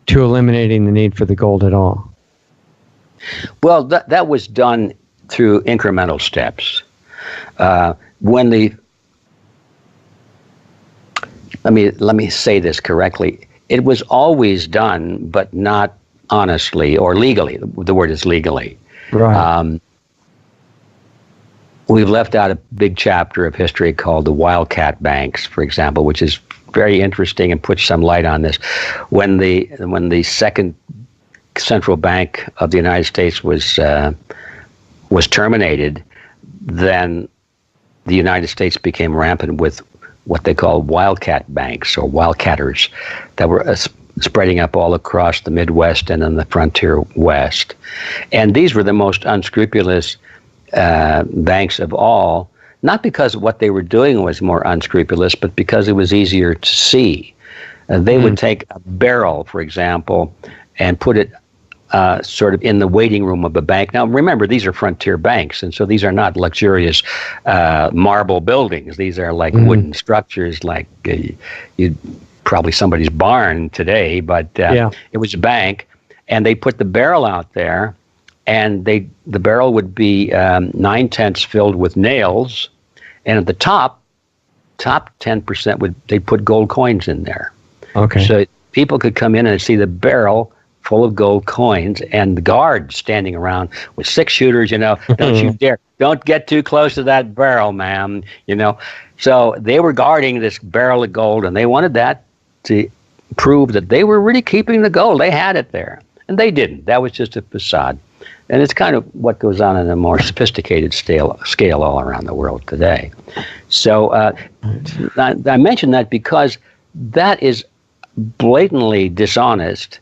to eliminating the need for the gold at all? Well, that was done through incremental steps. Let me say this correctly. It was always done, but not honestly or legally. The word is legally. Right. We've left out a big chapter of history called the Wildcat Banks, for example, which is very interesting and puts some light on this. When the second central bank of the United States was terminated, then the United States became rampant with what they call wildcat banks or wildcatters that were spreading up all across the Midwest and in the frontier West. And these were the most unscrupulous banks of all, not because what they were doing was more unscrupulous, but because it was easier to see. They would take a barrel, for example, and put it sort of in the waiting room of a bank. Now, remember, these are frontier banks, and so these are not luxurious marble buildings. These are like wooden structures, like probably somebody's barn today, but it was a bank, and they put the barrel out there, and the barrel would be 9/10 filled with nails, and at the top 10% they put gold coins in there. Okay. So people could come in and see the barrel full of gold coins, and the guards standing around with 6 shooters, don't you dare, don't get too close to that barrel, ma'am, So they were guarding this barrel of gold, and they wanted that to prove that they were really keeping the gold. They had it there, and they didn't. That was just a facade. And it's kind of what goes on in a more sophisticated scale all around the world today. So I mention that because that is blatantly dishonest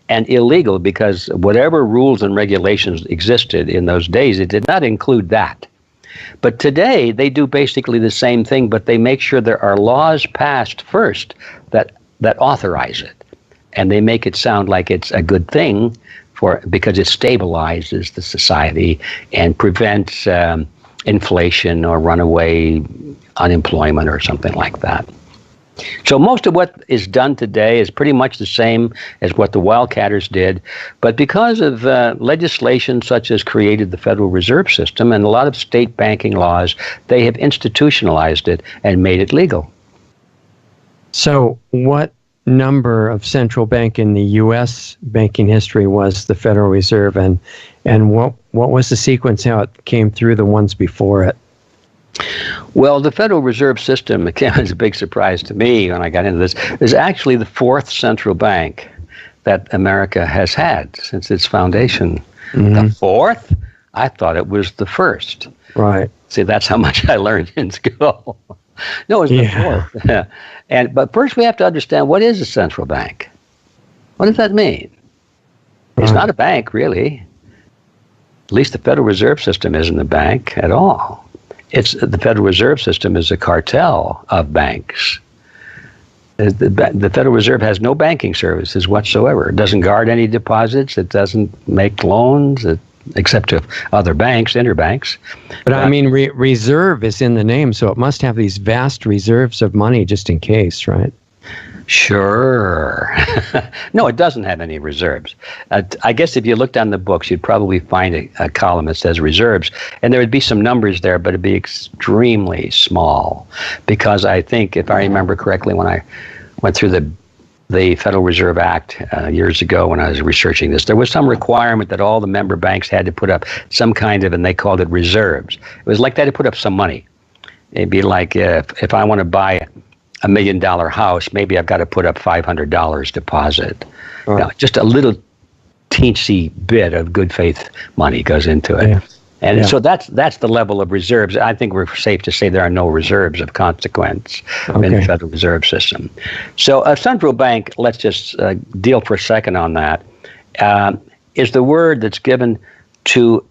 and illegal, because whatever rules and regulations existed in those days, it did not include that. But today, they do basically the same thing, but they make sure there are laws passed first that authorize it. And they make it sound like it's a good thing because it stabilizes the society and prevents inflation or runaway unemployment or something like that. So most of what is done today is pretty much the same as what the Wildcatters did, but because of legislation such as created the Federal Reserve System and a lot of state banking laws, they have institutionalized it and made it legal. So what number of central bank in the U.S. banking history was the Federal Reserve, and what was the sequence, how it came through the ones before it? Well, the Federal Reserve System, again, is a big surprise to me when I got into this, is actually the 4th central bank that America has had since its foundation. The 4th? I thought it was the first. Right. See, that's how much I learned in school. No, it's the fourth. But first we have to understand, what is a central bank? What does that mean? It's not a bank, really. At least the Federal Reserve System isn't a bank at all. The Federal Reserve System is a cartel of banks. The Federal Reserve has no banking services whatsoever. It doesn't guard any deposits. It doesn't make loans, except to other banks, interbanks. But I mean, reserve is in the name, so it must have these vast reserves of money just in case, right? Sure. No, it doesn't have any reserves. I guess if you look down the books, you'd probably find a column that says reserves, and there would be some numbers there, but it'd be extremely small. Because I think, if I remember correctly, when I went through the Federal Reserve Act years ago when I was researching this, there was some requirement that all the member banks had to put up some kind of, and they called it reserves. It was like they had to put up some money. It'd be like if I want to buy $1 million house, maybe I've got to put up $500 deposit. Right. You know, just a little teensy bit of good faith money goes into it. Yeah. And so that's the level of reserves. I think we're safe to say there are no reserves of consequence in the Federal Reserve System. So a central bank, let's just deal for a second on that, is the word that's given to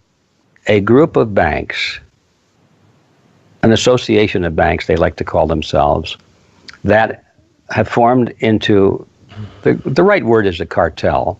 a group of banks, an association of banks, they like to call themselves, that have formed into, the right word is a cartel.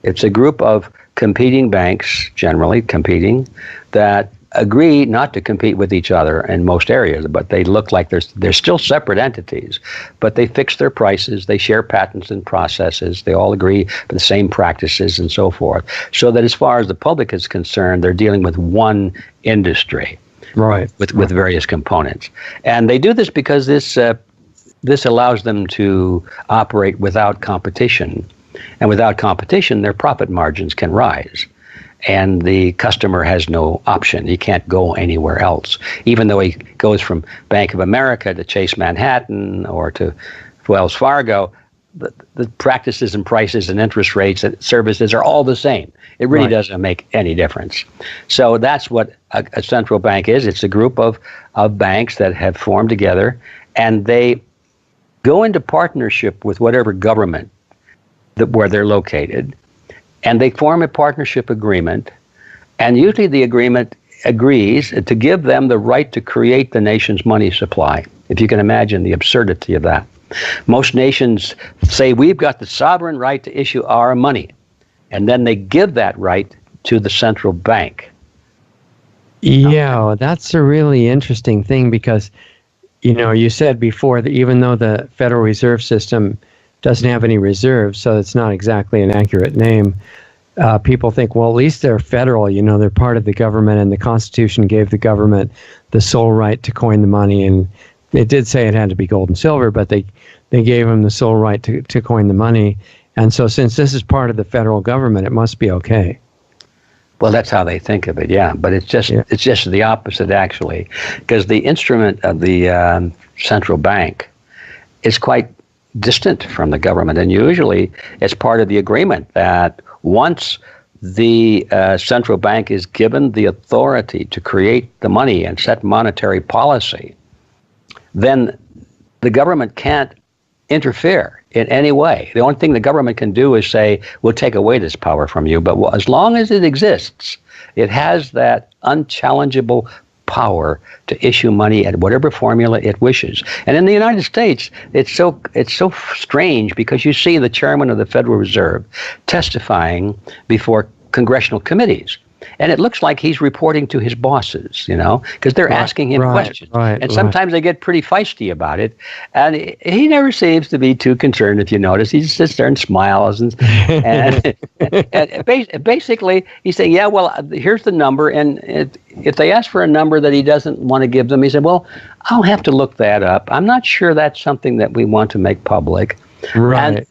It's a group of competing banks, generally competing, that agree not to compete with each other in most areas, but they look like they're still separate entities, but they fix their prices, they share patents and processes, they all agree for the same practices and so forth, so that as far as the public is concerned, they're dealing with one industry, right, with various components. And they do this because this allows them to operate without competition. And without competition, their profit margins can rise. And the customer has no option. He can't go anywhere else. Even though he goes from Bank of America to Chase Manhattan or to Wells Fargo, the practices and prices and interest rates and services are all the same. It really doesn't make any difference. So that's what a central bank is. It's a group of banks that have formed together, and they go into partnership with whatever government where they're located, and they form a partnership agreement, and usually the agreement agrees to give them the right to create the nation's money supply, if you can imagine the absurdity of that. Most nations say, we've got the sovereign right to issue our money, and then they give that right to the central bank. Yeah, that's a really interesting thing because, you know, you said before that even though the Federal Reserve System doesn't have any reserves, so it's not exactly an accurate name, people think, well, at least they're federal, you know, they're part of the government, and the Constitution gave the government the sole right to coin the money, and it did say it had to be gold and silver, but they gave them the sole right to coin the money, and so since this is part of the federal government, it must be okay. Well, that's how they think of it, yeah. But it's just the opposite, actually, because the instrument of the central bank is quite distant from the government, and usually it's part of the agreement that once the central bank is given the authority to create the money and set monetary policy, then the government can't interfere in any way. The only thing the government can do is say, we'll take away this power from you, but as long as it exists, it has that unchallengeable power to issue money at whatever formula it wishes. And in the United States, it's so strange because you see the chairman of the Federal Reserve testifying before congressional committees. And it looks like he's reporting to his bosses, you know, because they're asking him questions. And sometimes they get pretty feisty about it. And he never seems to be too concerned, if you notice. He just sits there and smiles. And basically, he's saying, yeah, well, here's the number. And if they ask for a number that he doesn't want to give them, he said, well, I'll have to look that up. I'm not sure that's something that we want to make public. Right.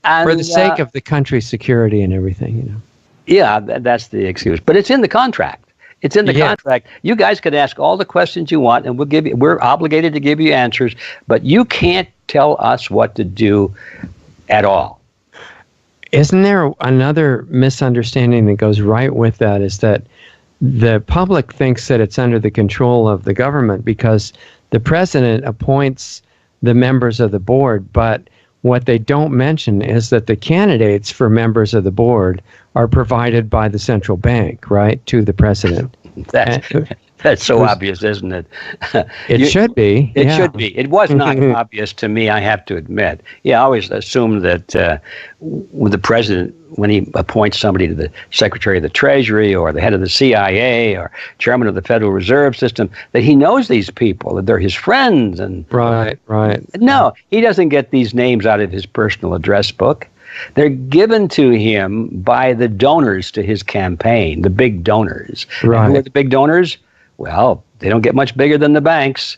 And for the sake of the country's security and everything, you know. Yeah, that's the excuse. But it's in the contract. It's in the contract. You guys can ask all the questions you want, and we're obligated to give you answers, but you can't tell us what to do at all. Isn't there another misunderstanding that goes right with that, is that the public thinks that it's under the control of the government because the president appoints the members of the board, but what they don't mention is that the candidates for members of the board are provided by the central bank, right, to the president. That's so obvious, isn't it? It should be. It should be. It was not obvious to me, I have to admit. Yeah, I always assumed that with the president, when he appoints somebody to the Secretary of the Treasury or the head of the CIA or chairman of the Federal Reserve System, that he knows these people, that they're his friends. And Right. No, he doesn't get these names out of his personal address book. They're given to him by the donors to his campaign, the big donors. Right. And who are the big donors? Well, they don't get much bigger than the banks.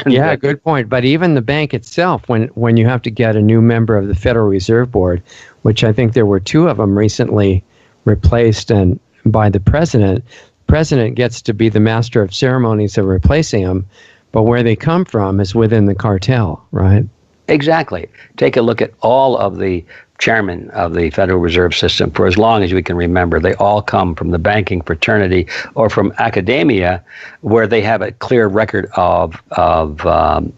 Yeah, good point. But even the bank itself, when you have to get a new member of the Federal Reserve Board, which I think there were 2 of them recently replaced and by the president gets to be the master of ceremonies of replacing them. But where they come from is within the cartel, right? Exactly. Take a look at all of the chairmen of the Federal Reserve System for as long as we can remember. They all come from the banking fraternity or from academia, where they have a clear record of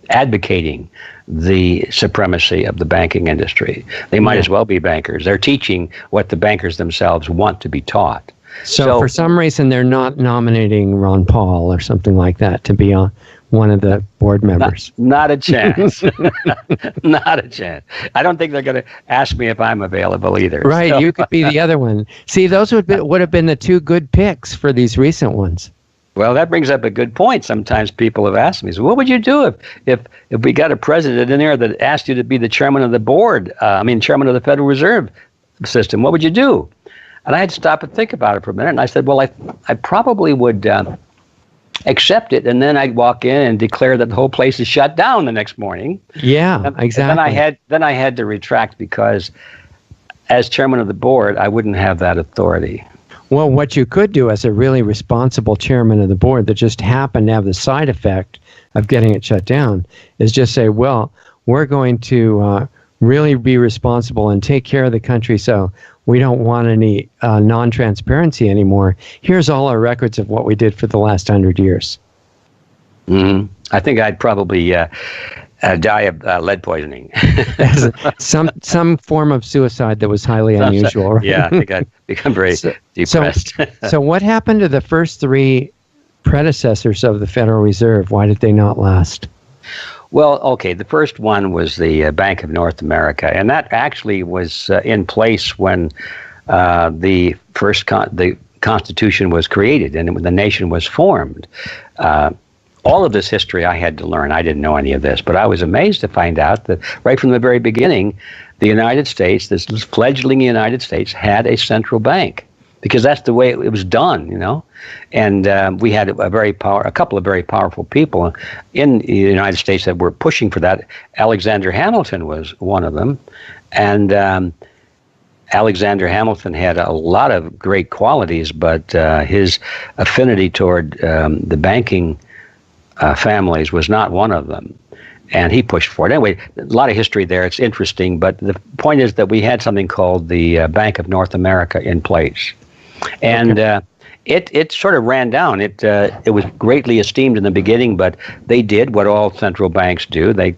advocating the supremacy of the banking industry. They might as well be bankers. They're teaching what the bankers themselves want to be taught. So for some reason, they're not nominating Ron Paul or something like that to be on one of the board members. Not a chance. Not a chance. I don't think they're going to ask me if I'm available either. Right, So. You could be the other one. See, those would have been the 2 good picks for these recent ones. Well, that brings up a good point. Sometimes people have asked me, so what would you do if we got a president in there that asked you to be the chairman of the board, chairman of the Federal Reserve System? What would you do? And I had to stop and think about it for a minute. And I said, well, I probably would accept it, and then I'd walk in and declare that the whole place is shut down the next morning. Yeah, exactly. And then I had to retract because as chairman of the board, I wouldn't have that authority. Well, what you could do as a really responsible chairman of the board that just happened to have the side effect of getting it shut down is just say, well, we're going to really be responsible and take care of the country, so we don't want any non-transparency anymore. Here's all our records of what we did for the last 100 years. Mm-hmm. I think I'd probably die of lead poisoning. some form of suicide that was highly unusual. Right? Yeah, I think I'd become very depressed. So what happened to the first 3 predecessors of the Federal Reserve? Why did they not last? Well, okay, the first one was the Bank of North America, and that actually was in place when the Constitution was created and the nation was formed. All of this history I had to learn. I didn't know any of this, but I was amazed to find out that right from the very beginning, the United States, this fledgling United States, had a central bank. Because that's the way it was done, and we had a couple of very powerful people in the United States that were pushing for that. Alexander Hamilton was one of them, and Alexander Hamilton had a lot of great qualities, but his affinity toward the banking families was not one of them. And he pushed for it. Anyway, a lot of history there. It's interesting, but the point is that we had something called the Bank of North America in place. And it sort of ran down. It was greatly esteemed in the beginning, but they did what all central banks do. They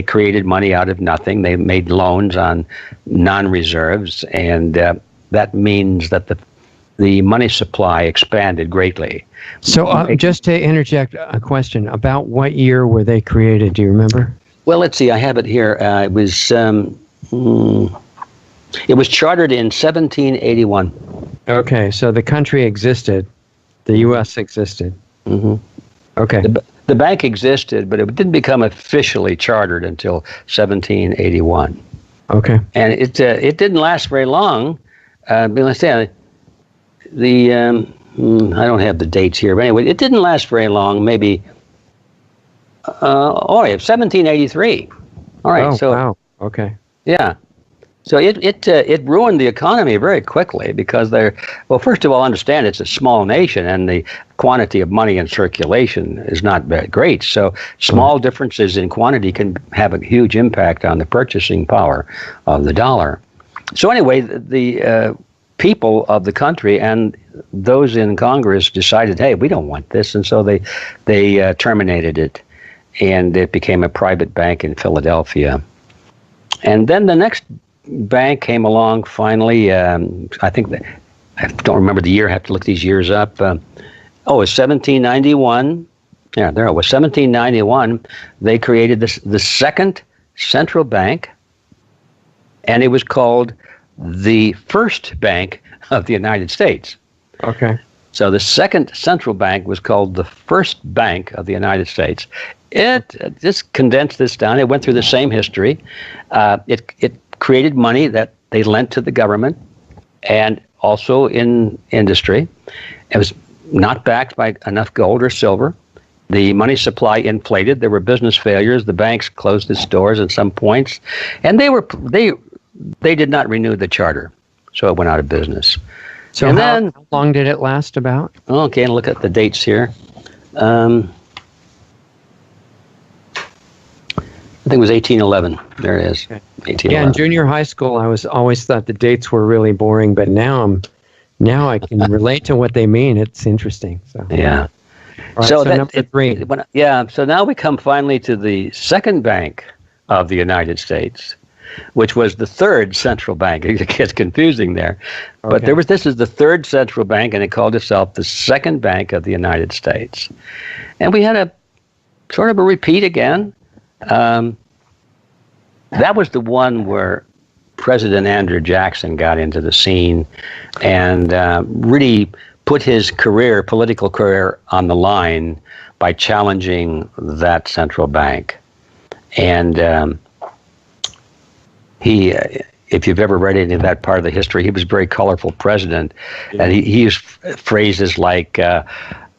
created money out of nothing. They made loans on non-reserves, and that means that the money supply expanded greatly. So just to interject a question, about what year were they created? Do you remember? Well, let's see. I have it here. It was chartered in 1781. Okay, so the country existed, the U.S. existed. Mm-hmm. Okay. The bank existed, but it didn't become officially chartered until 1781. Okay. And it didn't last very long. Let's say I don't have the dates here, but anyway, it didn't last very long. Maybe 1783. All right. Oh, wow. Okay. Yeah. So it ruined the economy very quickly because first of all, understand it's a small nation and the quantity of money in circulation is not very great. So small differences in quantity can have a huge impact on the purchasing power of the dollar. So anyway, people of the country, and those in Congress decided, hey, we don't want this, and so they terminated it, and it became a private bank in Philadelphia. And then the next bank came along finally. I think I don't remember the year. I have to look these years up. It was 1791. Yeah, there it was. 1791. They created the second central bank, and it was called the First Bank of the United States. Okay. So the second central bank was called the First Bank of the United States. It just condensed this down. It went through the same history. It created money that they lent to the government and also in industry. It was not backed by enough gold or silver. The money supply inflated. There were business failures. The banks closed its doors at some points, and they did not renew the charter, so it went out of business. So and how long did it last about? Okay, and look at the dates here. I think it was 1811. There it is. Okay. 1811. Yeah, in junior high school, I was always thought the dates were really boring, but now I can relate to what they mean. It's interesting. So yeah. All right, so number 3. So now we come finally to the second bank of the United States, which was the third central bank. It gets confusing there. But this is the third central bank, and it called itself the Second Bank of the United States. And we had a sort of a repeat again. That was the one where President Andrew Jackson got into the scene and really put his political career on the line by challenging that central bank. And he, if you've ever read any of that part of the history, he was a very colorful president. Yeah. And he used phrases like,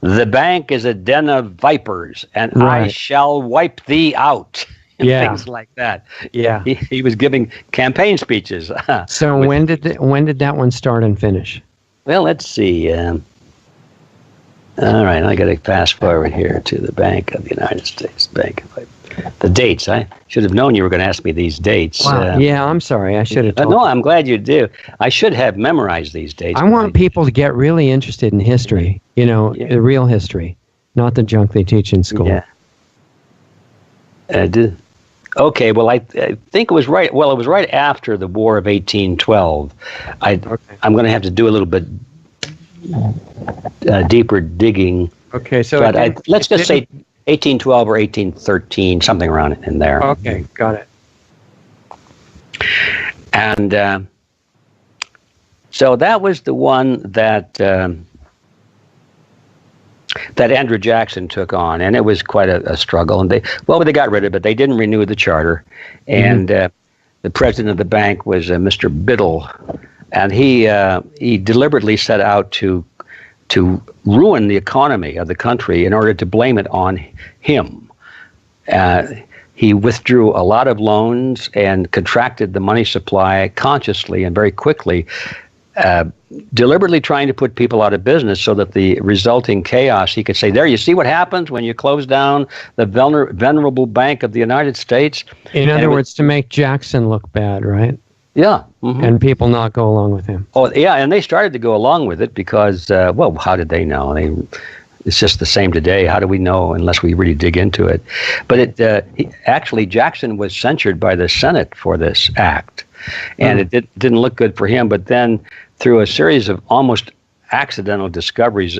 the bank is a den of vipers, and I shall wipe thee out. And things like that. Yeah. He was giving campaign speeches. So when did that one start and finish? Well, let's see. All right, I got to fast forward here to the Bank of the United States. The dates. I should have known you were going to ask me these dates. Wow. Yeah, I'm sorry. I should have told No, I'm glad you do. I should have memorized these dates. I want people to get really interested in history, the real history, not the junk they teach in school. Yeah. Okay, well, I think it was right. Well, it was right after the War of 1812. I'm going to have to do a little bit deeper digging. Okay, so let's just say 1812 or 1813, something around in there. Okay, got it. And so that was the one that Andrew Jackson took on, and it was quite a struggle. And they got rid of it. They didn't renew the charter, and the president of the bank was Mr. Biddle, and he deliberately set out to ruin the economy of the country in order to blame it on him. He withdrew a lot of loans and contracted the money supply consciously and very quickly, deliberately trying to put people out of business so that the resulting chaos, he could say, there, you see what happens when you close down the venerable Bank of the United States? In other words, to make Jackson look bad, right? Yeah. Mm-hmm. And people not go along with him. Oh, yeah, and they started to go along with it because, how did they know? It's just the same today. How do we know unless we really dig into it? But actually, Jackson was censured by the Senate for this act, and it didn't look good for him. But then, through a series of almost accidental discoveries,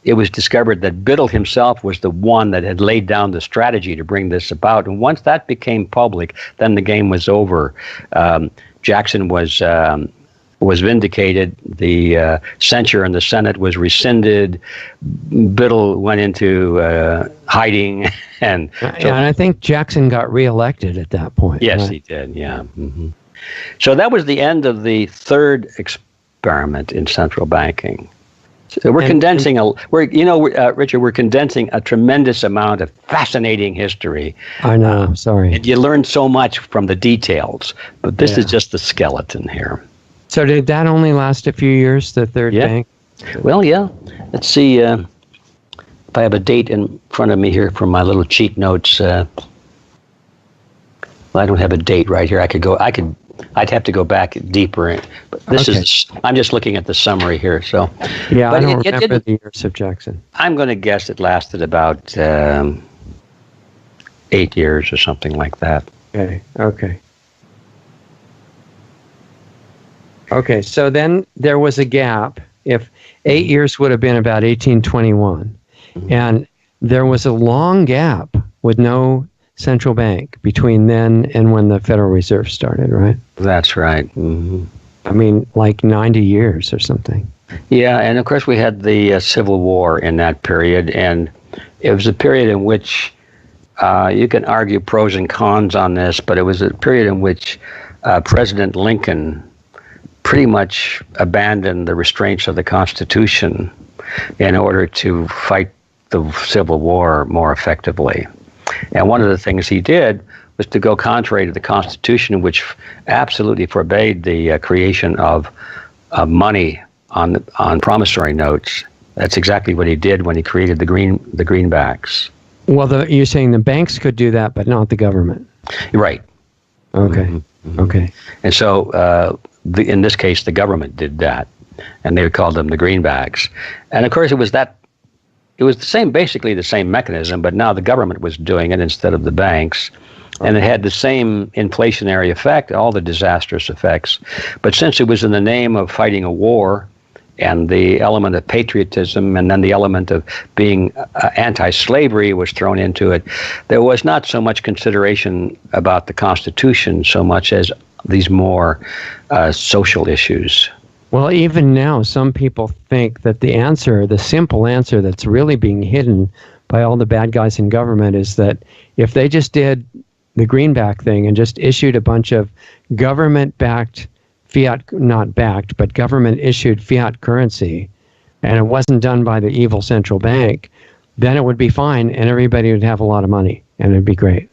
it was discovered that Biddle himself was the one that had laid down the strategy to bring this about. And once that became public, then the game was over. Jackson was vindicated. The censure in the Senate was rescinded. Biddle went into hiding. And I think Jackson got reelected at that point. Yes, right? He did, yeah. Mm-hmm. So that was the end of the third experiment in central banking. So we're condensing Richard, we're condensing a tremendous amount of fascinating history. I know, sorry. And you learn so much from the details, but this is just the skeleton here. So did that only last a few years, the third bank? Well, yeah. Let's see if I have a date in front of me here from my little cheat notes. I don't have a date right here. I could I'd have to go back deeper. But this is I'm just looking at the summary here. So yeah, but I don't remember the years of Jackson. I'm going to guess it lasted about 8 years or something like that. Okay, so then there was a gap. If 8 years would have been about 1821, and there was a long gap with no central bank between then and when the Federal Reserve started, right? That's right. Mm-hmm. I mean, like 90 years or something. Yeah, and of course we had the Civil War in that period, and it was a period in which you can argue pros and cons on this, but it was a period in which President Lincoln pretty much abandoned the restraints of the Constitution in order to fight the Civil War more effectively. And one of the things he did was to go contrary to the Constitution, which absolutely forbade the creation of money on promissory notes. That's exactly what he did when he created the greenbacks. Well, you're saying the banks could do that, but not the government. Right. Okay. Mm-hmm. Okay. And so, in this case, the government did that, and they called them the greenbacks. And of course, it was basically the same mechanism, but now the government was doing it instead of the banks. And it had the same inflationary effect, all the disastrous effects. But since it was in the name of fighting a war, and the element of patriotism, and then the element of being anti-slavery was thrown into it, there was not so much consideration about the Constitution so much as these more social issues. Well, even now, some people think that the simple answer that's really being hidden by all the bad guys in government is that if they just did the greenback thing and just issued a bunch of government-backed fiat, not backed, but government-issued fiat currency, and it wasn't done by the evil central bank, then it would be fine, and everybody would have a lot of money, and it'd be great.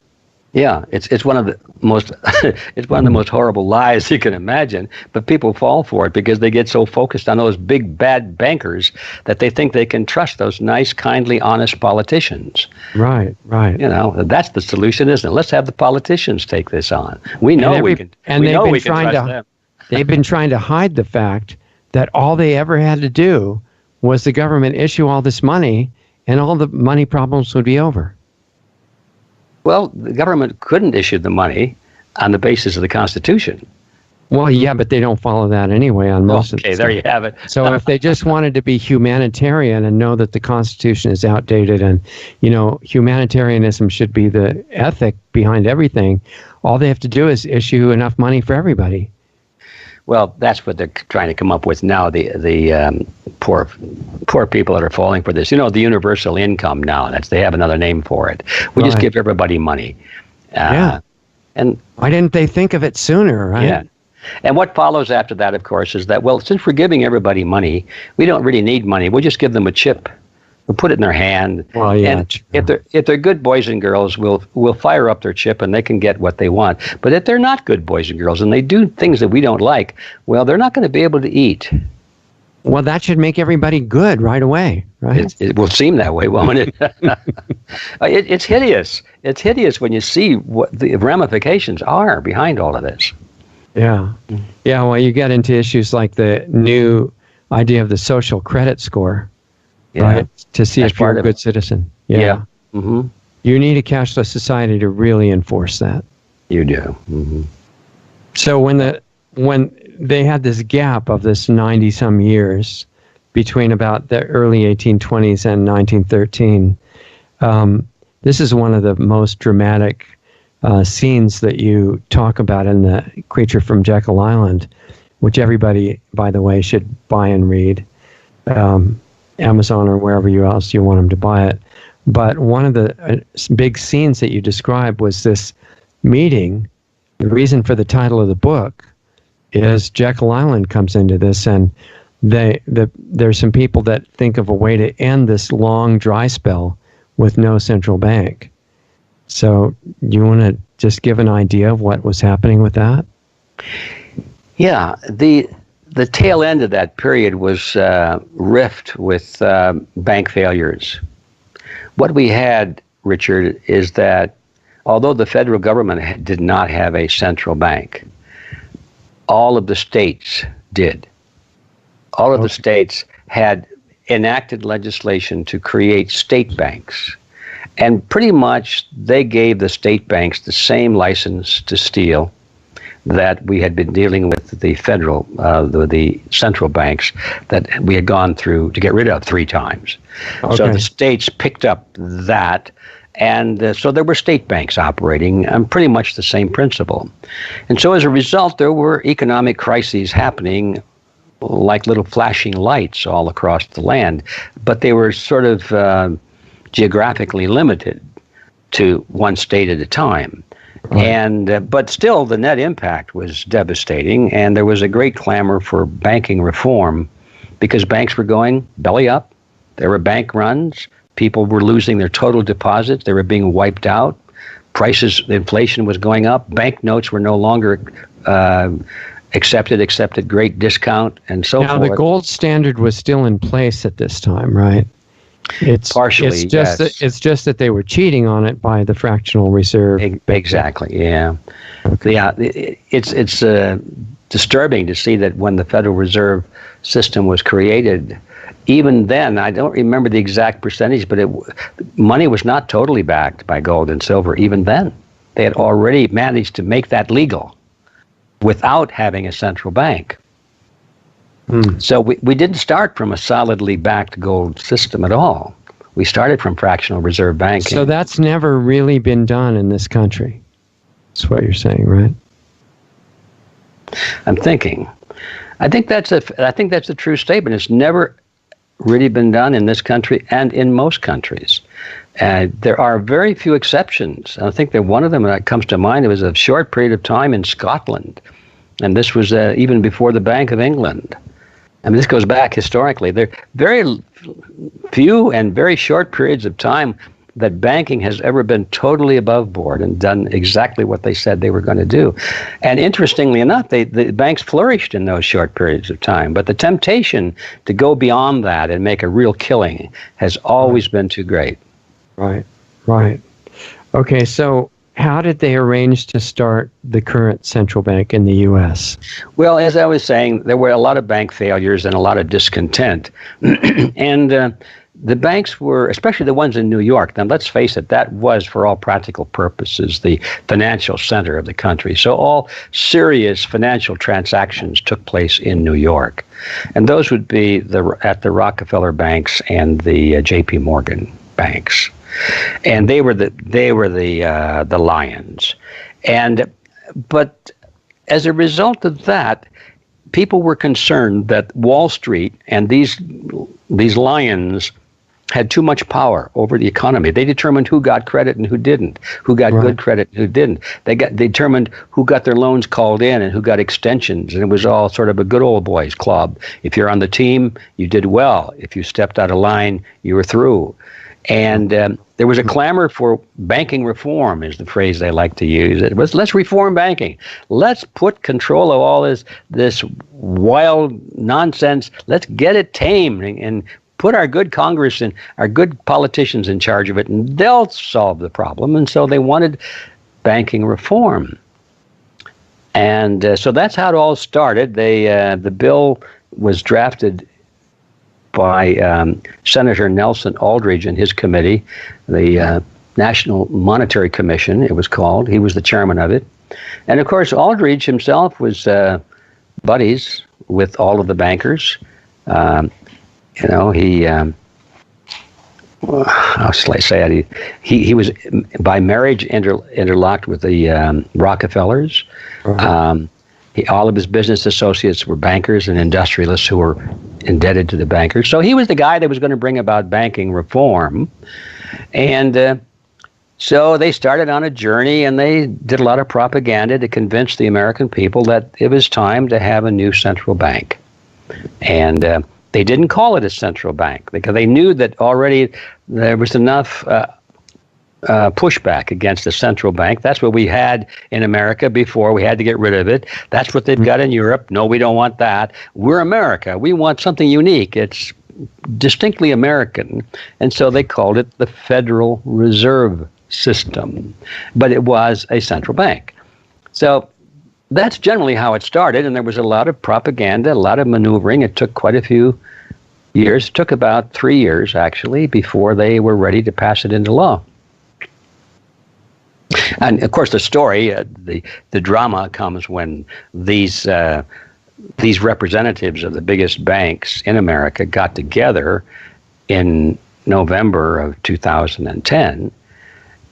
Yeah, it's one of the most it's one of the most horrible lies you can imagine, but people fall for it because they get so focused on those big bad bankers that they think they can trust those nice, kindly, honest politicians. Right. You know, that's the solution, isn't it? Let's have the politicians take this on. We know we can. And we know we can trust them. They've been trying to hide the fact that all they ever had to do was the government issue all this money, and all the money problems would be over. Well, the government couldn't issue the money on the basis of the Constitution. Well, yeah, but they don't follow that anyway on most of the stuff. There you have it. So if they just wanted to be humanitarian and know that the Constitution is outdated and, humanitarianism should be the ethic behind everything, all they have to do is issue enough money for everybody. Well, that's what they're trying to come up with now, the poor people that are falling for this. The universal income now, they have another name for it. We just give everybody money. Yeah. And why didn't they think of it sooner, right? Yeah. And what follows after that, of course, is that, well, since we're giving everybody money, we don't really need money. We'll just give them a chip. We'll put it in their hand. Well, yeah, and if they're good boys and girls, we'll fire up their chip and they can get what they want. But if they're not good boys and girls and they do things that we don't like, well, they're not going to be able to eat. Well, that should make everybody good right away, right? It will seem that way, won't it? It's hideous. It's hideous when you see what the ramifications are behind all of this. Yeah. Yeah, well, you get into issues like the new idea of the social credit score. Yeah. Right, to see if you're a good citizen. Yeah. Mm-hmm. You need a cashless society to really enforce that. You do. Mm-hmm. So when they had this gap of this 90-some years between about the early 1820s and 1913, this is one of the most dramatic scenes that you talk about in the Creature from Jekyll Island, which everybody, by the way, should buy and read. Amazon or wherever else you want them to buy it. But one of the big scenes that you described was this meeting. The reason for the title of the book is Jekyll Island comes into this, and there's some people that think of a way to end this long dry spell with no central bank. So you want to just give an idea of what was happening with that? Yeah, the tail end of that period was rift with bank failures. What we had, Richard, is that although the federal government did not have a central bank, all of the states did. All of the states had enacted legislation to create state banks. And pretty much they gave the state banks the same license to steal that we had been dealing with the federal, the central banks that we had gone through to get rid of 3 times. Okay. So the states picked up that, and so there were state banks operating on pretty much the same principle. And so as a result, there were economic crises happening like little flashing lights all across the land, but they were sort of geographically limited to one state at a time. And but still, the net impact was devastating, and there was a great clamor for banking reform because banks were going belly up. There were bank runs. People were losing their total deposits. They were being wiped out. Prices, inflation was going up. Banknotes were no longer accepted great discount, and so forth. Now, the gold standard was still in place at this time, right? It's partially, it's just that they were cheating on it by the fractional reserve. Exactly. Yeah. Okay. Yeah. It's disturbing to see that when the Federal Reserve System was created, even then, I don't remember the exact percentage, but money was not totally backed by gold and silver. Even then, they had already managed to make that legal without having a central bank. So we didn't start from a solidly backed gold system at all. We started from fractional reserve banking. So that's never really been done in this country. That's what you're saying, right? I'm thinking. I think that's a true statement. It's never really been done in this country and in most countries. There are very few exceptions. I think that one of them that comes to mind, it was a short period of time in Scotland. And this was even before the Bank of England. I mean, this goes back historically. There are very few and very short periods of time that banking has ever been totally above board and done exactly what they said they were going to do. And interestingly enough, the banks flourished in those short periods of time. But the temptation to go beyond that and make a real killing has always been too great. Right. Okay, so how did they arrange to start the current central bank in the U.S.? Well, as I was saying, there were a lot of bank failures and a lot of discontent. And the banks were, especially the ones in New York, now let's face it, that was, for all practical purposes, the financial center of the country. So all serious financial transactions took place in New York. And those would be at the Rockefeller banks and the J.P. Morgan banks. And they were the lions. But as a result of that, people were concerned that Wall Street and these lions had too much power over the economy. They determined who got credit and who didn't, who got good credit and who didn't. They determined who got their loans called in and who got extensions, and it was all sort of a good old boys club. If you're on the team, you did well. If you stepped out of line, you were through. And there was a clamor for banking reform, is the phrase they like to use. It was, let's reform banking. Let's put control of all this wild nonsense. Let's get it tamed and put our good Congress and our good politicians in charge of it, and they'll solve the problem. And so they wanted banking reform. And so that's how it all started. The bill was drafted by Senator Nelson Aldrich and his committee, the National Monetary Commission, it was called. He was the chairman of it. And of course, Aldrich himself was buddies with all of the bankers. He, how shall I say it? He was by marriage interlocked with the Rockefellers. All of his business associates were bankers and industrialists who were indebted to the bankers. So he was the guy that was going to bring about banking reform. And so they started on a journey, and they did a lot of propaganda to convince the American people that it was time to have a new central bank. And they didn't call it a central bank because they knew that already there was enough pushback against the central bank. That's what we had in America before. We had to get rid of it. That's what they've got in Europe. No, we don't want that. We're America. We want something unique. It's distinctly American. And so they called it the Federal Reserve System. But it was a central bank. So that's generally how it started, and there was a lot of propaganda, a lot of maneuvering. It took quite a few years. It took about 3 years, actually, before they were ready to pass it into law. And of course, the story, the drama comes when these representatives of the biggest banks in America got together in November of 2010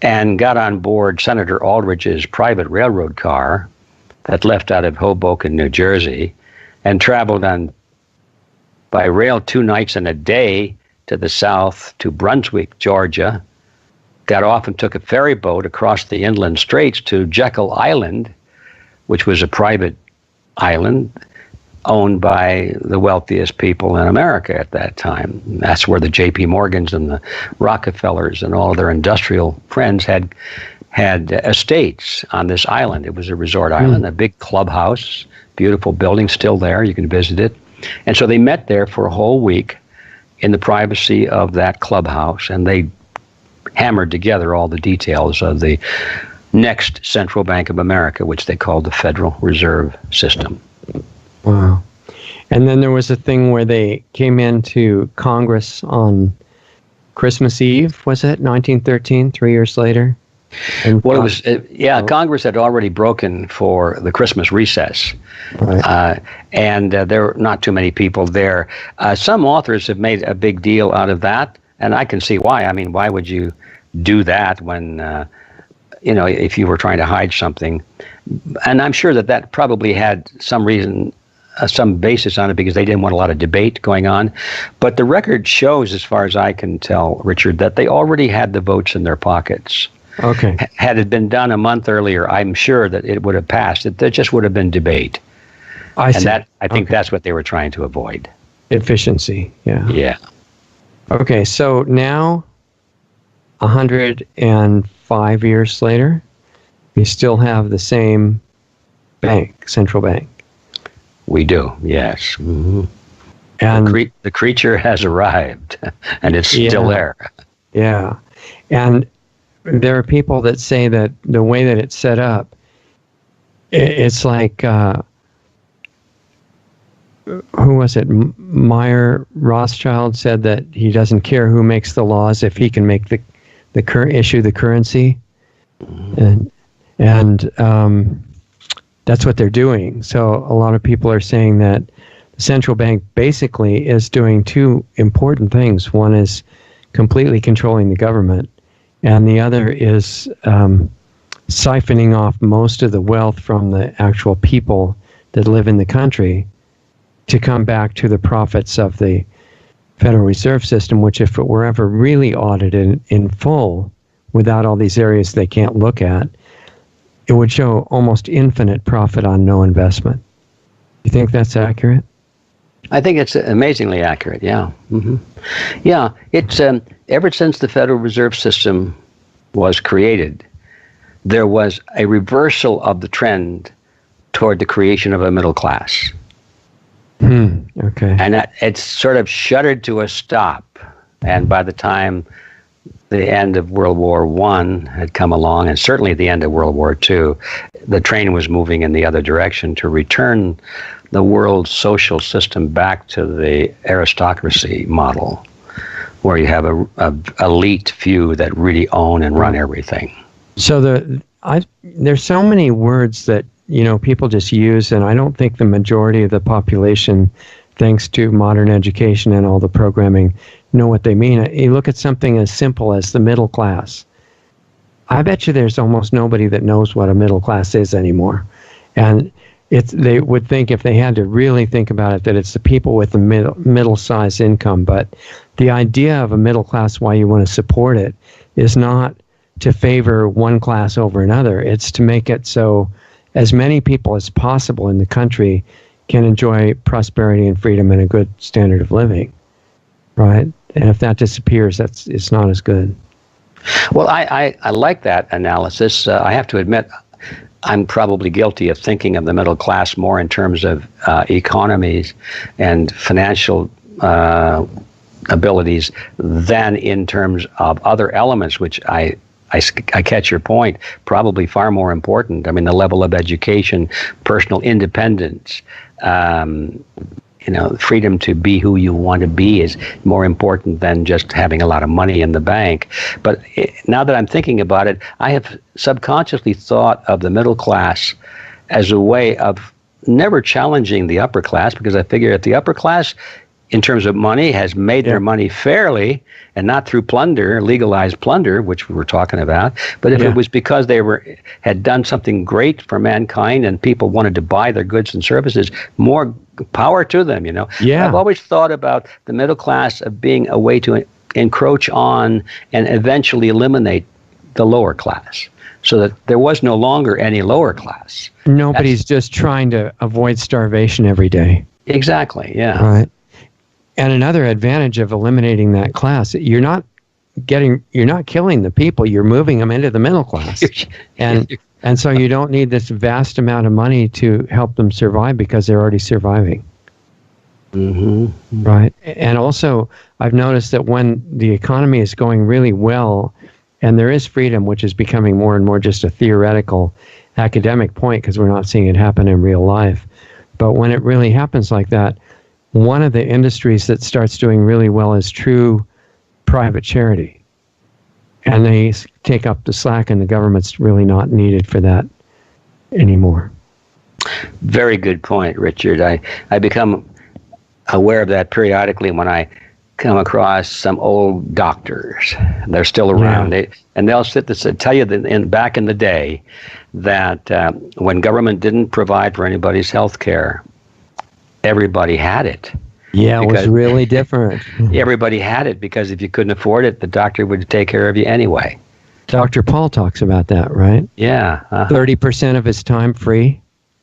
and got on board Senator Aldrich's private railroad car that left out of Hoboken, New Jersey, and traveled on by rail 2 nights and a day to the south to Brunswick, Georgia, got off and took a ferry boat across the inland straits to Jekyll Island, which was a private island owned by the wealthiest people in America at that time. That's where the J.P. Morgans and the Rockefellers and all of their industrial friends had estates on this island. It was a resort island, a big clubhouse, beautiful building still there. You can visit it. And so they met there for a whole week in the privacy of that clubhouse, and they hammered together all the details of the next Central Bank of America, which they called the Federal Reserve System. Wow. And then there was a thing where they came into Congress on Christmas Eve, was it? 1913, 3 years later? And well, it was, Congress had already broken for the Christmas recess. Right. And there were not too many people there. Some authors have made a big deal out of that, and I can see why. I mean, why would you do that when, if you were trying to hide something? And I'm sure that probably had some reason, some basis on it, because they didn't want a lot of debate going on. But the record shows, as far as I can tell, Richard, that they already had the votes in their pockets. Okay. Had it been done a month earlier, I'm sure that it would have passed. There just would have been debate. I think that's what they were trying to avoid. Efficiency, yeah. Yeah. Okay, so now, 105 years later, we still have the same bank, central bank. We do, yes. Mm-hmm. And the creature has arrived, and it's still there. Yeah. And there are people that say that the way that it's set up, it's like, who was it? Meyer Rothschild said that he doesn't care who makes the laws if he can make issue the currency, and that's what they're doing. So a lot of people are saying that the central bank basically is doing two important things. One is completely controlling the government, and the other is siphoning off most of the wealth from the actual people that live in the country to come back to the profits of the Federal Reserve System, which, if it were ever really audited in full, without all these areas they can't look at, it would show almost infinite profit on no investment. You think that's accurate? I think it's amazingly accurate, yeah. Mm-hmm. Yeah, it's ever since the Federal Reserve System was created, there was a reversal of the trend toward the creation of a middle class. Okay. And it's sort of shuddered to a stop. And by the time the end of World War I had come along, and certainly the end of World War II, the train was moving in the other direction to return the world social system back to the aristocracy model, where you have a elite few that really own and run everything. So there's so many words that people just use, and I don't think the majority of the population, thanks to modern education and all the programming, know what they mean. You look at something as simple as the middle class. I bet you there's almost nobody that knows what a middle class is anymore. And they would think, if they had to really think about it, that it's the people with the middle-sized income. But the idea of a middle class, why you want to support it, is not to favor one class over another. It's to make it so as many people as possible in the country can enjoy prosperity and freedom and a good standard of living, right? And if that disappears, it's not as good. Well, I like that analysis. I have to admit, I'm probably guilty of thinking of the middle class more in terms of economies and financial abilities than in terms of other elements, which I I catch your point. Probably far more important. I mean, the level of education, personal independence, freedom to be who you want to be is more important than just having a lot of money in the bank. But now that I'm thinking about it, I have subconsciously thought of the middle class as a way of never challenging the upper class, because I figure if the upper class, in terms of money, has made their money fairly and not through plunder, legalized plunder, which we were talking about, but if it was because they had done something great for mankind and people wanted to buy their goods and services, more power to them, Yeah. I've always thought about the middle class of being a way to encroach on and eventually eliminate the lower class, so that there was no longer any lower class. Nobody's just trying to avoid starvation every day. Exactly, yeah. Right. And another advantage of eliminating that class, you're not killing the people, you're moving them into the middle class. And so you don't need this vast amount of money to help them survive because they're already surviving. Mm-hmm. Right. And also, I've noticed that when the economy is going really well, and there is freedom, which is becoming more and more just a theoretical academic point because we're not seeing it happen in real life. But when it really happens like that, one of the industries that starts doing really well is true private charity. And they take up the slack, and the government's really not needed for that anymore. Very good point, Richard. I become aware of that periodically when I come across some old doctors. They're still around. Yeah. They'll tell you that back in the day that when government didn't provide for anybody's health care, everybody had it. Yeah, it was really different. Everybody had it because if you couldn't afford it, the doctor would take care of you anyway. Dr. Paul talks about that, right? Yeah. 30% of his time free.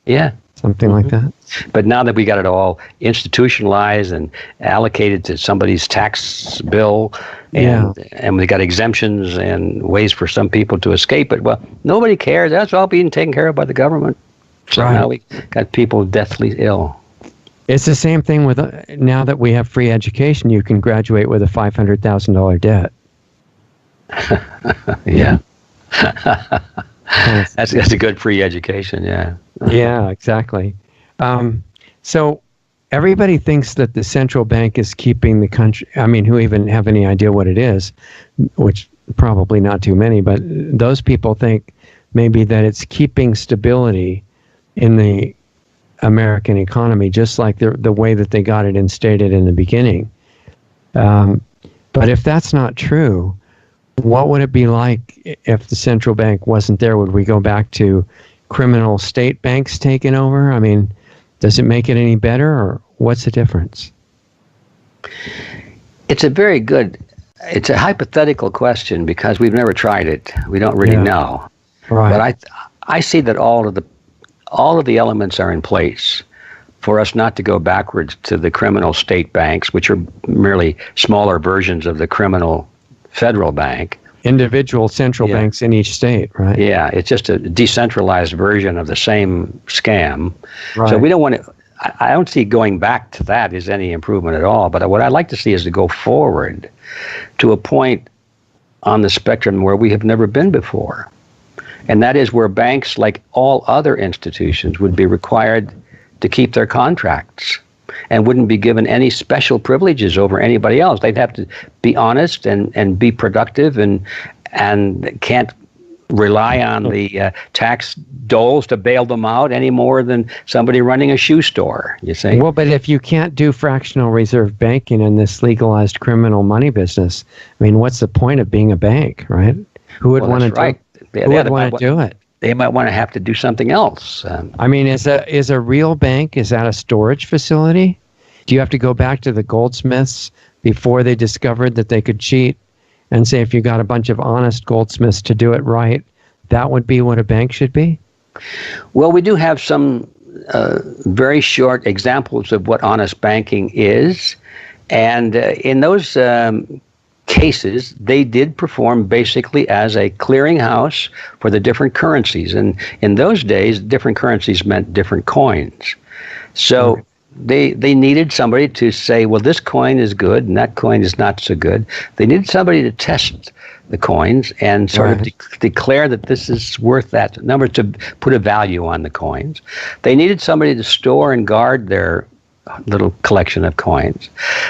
Yeah. Something like that. But now that we got it all institutionalized and allocated to somebody's tax bill, and we got exemptions and ways for some people to escape it, well, nobody cares. That's all being taken care of by the government. So now we got people deathly ill. It's the same thing with now that we have free education, you can graduate with a $500,000 debt. Yeah. That's a good free education, yeah. Yeah, exactly. So everybody thinks that the central bank is keeping the country, who even have any idea what it is, which probably not too many, but those people think maybe that it's keeping stability in the American economy, just like the way that they got it instated in the beginning. But if that's not true, what would it be like if the central bank wasn't there? Would we go back to criminal state banks taking over? Does it make it any better, or what's the difference? It's a hypothetical question because we've never tried it. We don't really know. Right. But I see that all of the elements are in place for us not to go backwards to the criminal state banks, which are merely smaller versions of the criminal federal bank. Individual central banks in each state, right? Yeah, it's just a decentralized version of the same scam. Right. So we don't want to, I don't see going back to that as any improvement at all. But what I'd like to see is to go forward to a point on the spectrum where we have never been before. And that is where banks, like all other institutions, would be required to keep their contracts and wouldn't be given any special privileges over anybody else. They'd have to be honest and be productive and can't rely on the tax doles to bail them out any more than somebody running a shoe store, you see? Well, but if you can't do fractional reserve banking in this legalized criminal money business, what's the point of being a bank, right? Who would want to do it? Who would want to do it? They might want to have to do something else. Is a real bank, is that a storage facility? Do you have to go back to the goldsmiths before they discovered that they could cheat and say if you got a bunch of honest goldsmiths to do it right, that would be what a bank should be? Well, we do have some very short examples of what honest banking is. And in those cases, they did perform basically as a clearinghouse for the different currencies. And in those days, different currencies meant different coins. So they needed somebody to say, well, this coin is good and that coin is not so good. They needed somebody to test the coins and sort of declare that this is worth that number, to put a value on the coins. They needed somebody to store and guard their little collection of coins.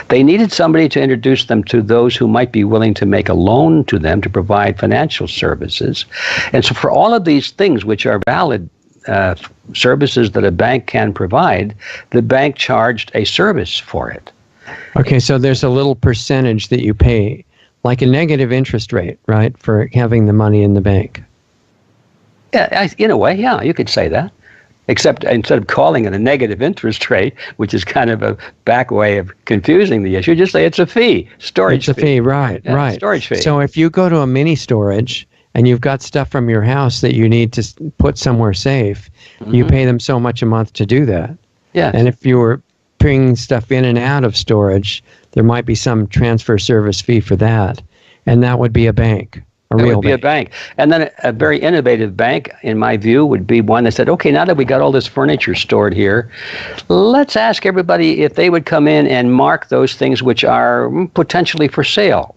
They needed somebody to introduce them to those who might be willing to make a loan to them to provide financial services. And so for all of these things, which are valid services that a bank can provide, the bank charged a service for it. Okay, so there's a little percentage that you pay, like a negative interest rate, right, for having the money in the bank. Yeah, in a way, yeah, you could say that. Except instead of calling it a negative interest rate, which is kind of a back way of confusing the issue, just say it's a fee, storage fee. It's a fee, right, yeah, right. Storage fee. So if you go to a mini storage and you've got stuff from your house that you need to put somewhere safe, you pay them so much a month to do that. Yeah. And if you were bringing stuff in and out of storage, there might be some transfer service fee for that, and that would be a bank. It would be a bank. And then a very innovative bank, in my view, would be one that said, okay, now that we got all this furniture stored here, let's ask everybody if they would come in and mark those things which are potentially for sale.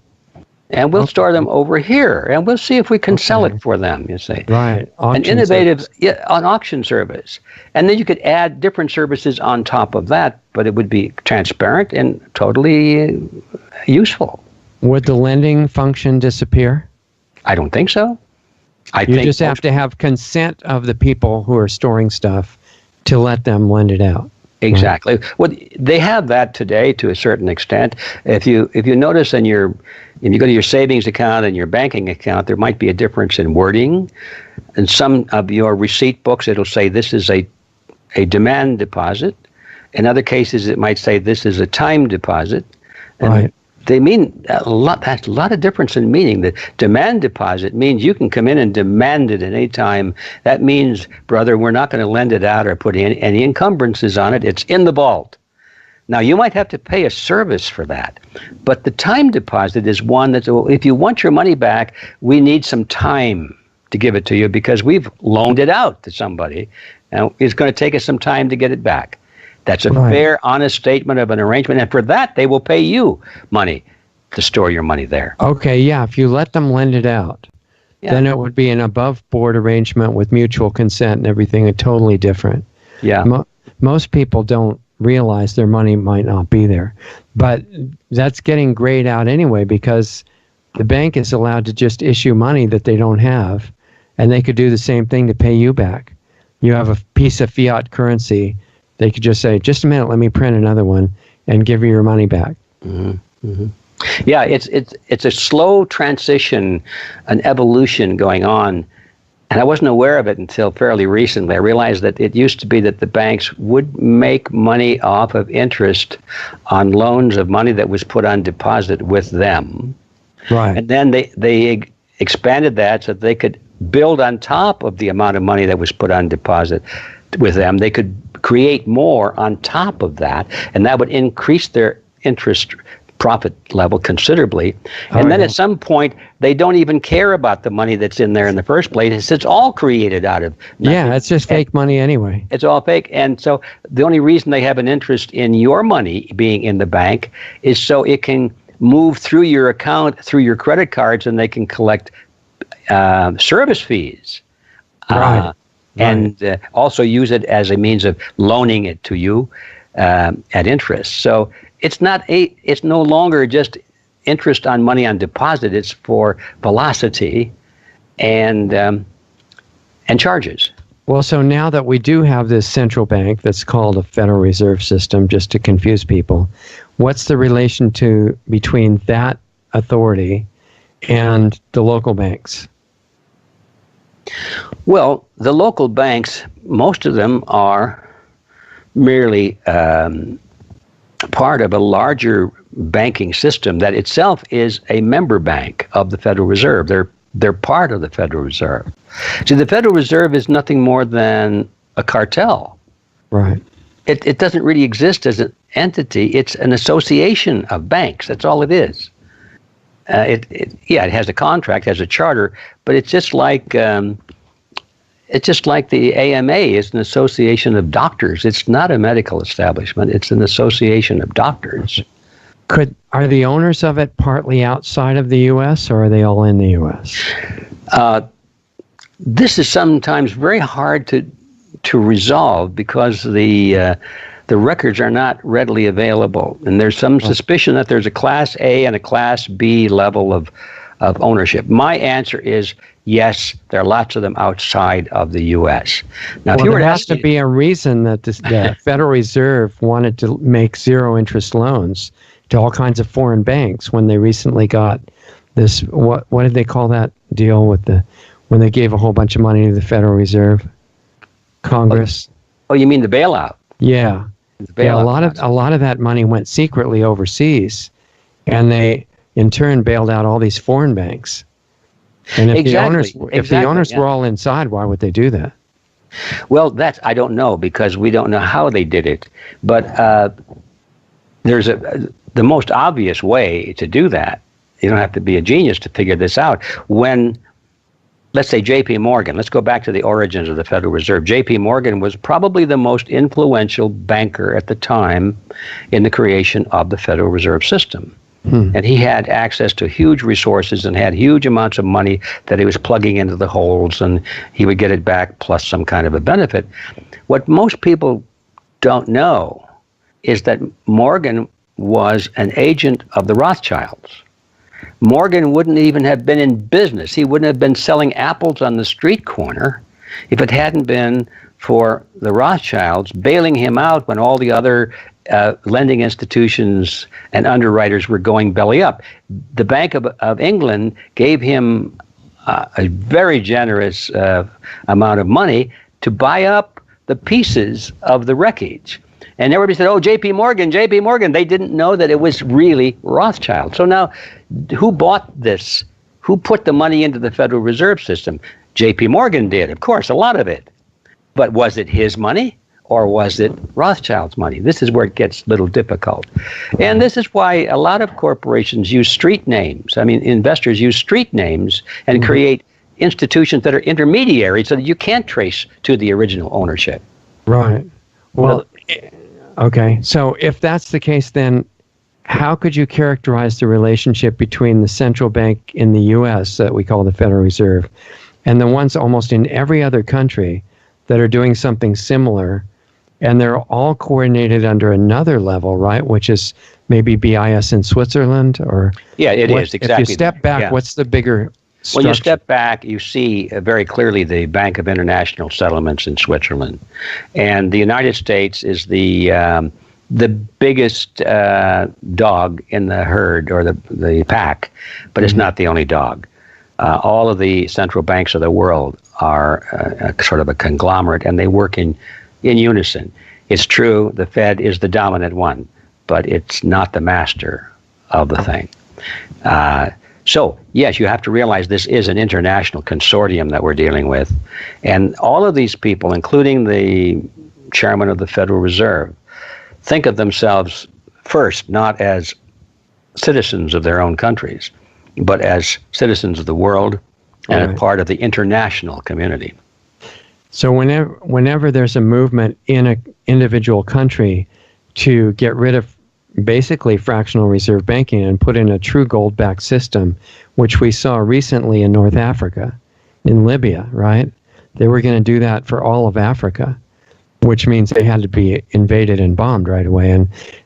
And we'll store them over here, and we'll see if we can sell it for them, you see. Right. An innovative an auction service. And then you could add different services on top of that, but it would be transparent and totally useful. Would the lending function disappear? I don't think so. You just have to have consent of the people who are storing stuff to let them lend it out. Exactly. Right. Well, they have that today to a certain extent. If you notice if you go to your savings account and your banking account, there might be a difference in wording. In some of your receipt books, it'll say this is a demand deposit. In other cases, it might say this is a time deposit. And right. They mean a lot. That's a lot of difference in meaning. The demand deposit means you can come in and demand it at any time. That means, brother, we're not going to lend it out or put any encumbrances on it. It's in the vault. Now, you might have to pay a service for that. But the time deposit is one that, if you want your money back, we need some time to give it to you because we've loaned it out to somebody. And it's going to take us some time to get it back. That's a fair, honest statement of an arrangement. And for that, they will pay you money to store your money there. Okay, yeah. If you let them lend it out, then it would be an above-board arrangement with mutual consent and everything, totally different. Yeah. Most people don't realize their money might not be there. But that's getting grayed out anyway because the bank is allowed to just issue money that they don't have, and they could do the same thing to pay you back. You have a piece of fiat currency. They could just say, just a minute, let me print another one and give you your money back. Mm-hmm. Mm-hmm. Yeah, it's a slow transition, an evolution going on. And I wasn't aware of it until fairly recently. I realized that it used to be that the banks would make money off of interest on loans of money that was put on deposit with them. Right. And then they expanded that so that they could build on top of the amount of money that was put on deposit with them. They could create more on top of that, and that would increase their interest profit level considerably. And then at some point, they don't even care about the money that's in there in the first place. It's all created out of nothing. Yeah, it's just fake money anyway. It's all fake. And so the only reason they have an interest in your money being in the bank is so it can move through your account, through your credit cards, and they can collect service fees. Right. And also use it as a means of loaning it to you at interest. So it's no longer just interest on money on deposit. It's for velocity and charges. Well, so now that we do have this central bank that's called a Federal Reserve System, just to confuse people, what's the relation between that authority and the local banks? Well, the local banks, most of them are merely part of a larger banking system that itself is a member bank of the Federal Reserve. They're part of the Federal Reserve. See, the Federal Reserve is nothing more than a cartel. Right. It doesn't really exist as an entity. It's an association of banks. That's all it is. It has a contract, has a charter, but it's just like it's just like the AMA is an association of doctors. It's not a medical establishment. It's an association of doctors. Are the owners of it partly outside of the U.S. or are they all in the U.S.? This is sometimes very hard to resolve because the records are not readily available, and there's some suspicion that there's a Class A and a Class B level of ownership. My answer is yes. There are lots of them outside of the U.S. Now, if you were there has to be a reason that the Federal Reserve wanted to make zero interest loans to all kinds of foreign banks when they recently got this. What did they call that deal with when they gave a whole bunch of money to the Federal Reserve? Congress. Oh, you mean the bailout? Yeah. A lot of that money went secretly overseas, and they in turn bailed out all these foreign banks. And if the owners were all inside, why would they do that? Well, I don't know, because we don't know how they did it. But there's the most obvious way to do that. You don't have to be a genius to figure this out. When, let's say, J.P. Morgan, let's go back to the origins of the Federal Reserve. J.P. Morgan was probably the most influential banker at the time in the creation of the Federal Reserve System. And he had access to huge resources and had huge amounts of money that he was plugging into the holes, and he would get it back plus some kind of a benefit. What most people don't know is that Morgan was an agent of the Rothschilds. Morgan wouldn't even have been in business. He wouldn't have been selling apples on the street corner if it hadn't been for the Rothschilds bailing him out when all the other lending institutions and underwriters were going belly up. The Bank of England gave him a very generous amount of money to buy up the pieces of the wreckage. And everybody said, oh, J.P. Morgan. They didn't know that it was really Rothschild. So now, who bought this? Who put the money into the Federal Reserve System? J.P. Morgan did, of course, a lot of it. But was it his money or was it Rothschild's money? This is where it gets a little difficult. And this is why a lot of corporations use street names. I mean, investors use street names and create institutions that are intermediary so that you can't trace to the original ownership. Right. Well, okay. So if that's the case, then how could you characterize the relationship between the central bank in the U.S. that we call the Federal Reserve and the ones almost in every other country that are doing something similar, and they're all coordinated under another level, right? Which is maybe BIS in Switzerland, or it is exactly. If you step back, what's the bigger structure? When you step back, you see very clearly the Bank of International Settlements in Switzerland, and the United States is the biggest dog in the herd or the pack, but it's not the only dog. All of the central banks of the world are sort of a conglomerate, and they work in unison. It's true, the Fed is the dominant one, but it's not the master of the thing. So, yes, you have to realize this is an international consortium that we're dealing with. And all of these people, including the chairman of the Federal Reserve, think of themselves first not as citizens of their own countries, but as citizens of the world and as part of the international community. So whenever there's a movement in an individual country to get rid of basically fractional reserve banking and put in a true gold-backed system, which we saw recently in North Africa, in Libya, right? They were going to do that for all of Africa, which means they had to be invaded and bombed right away.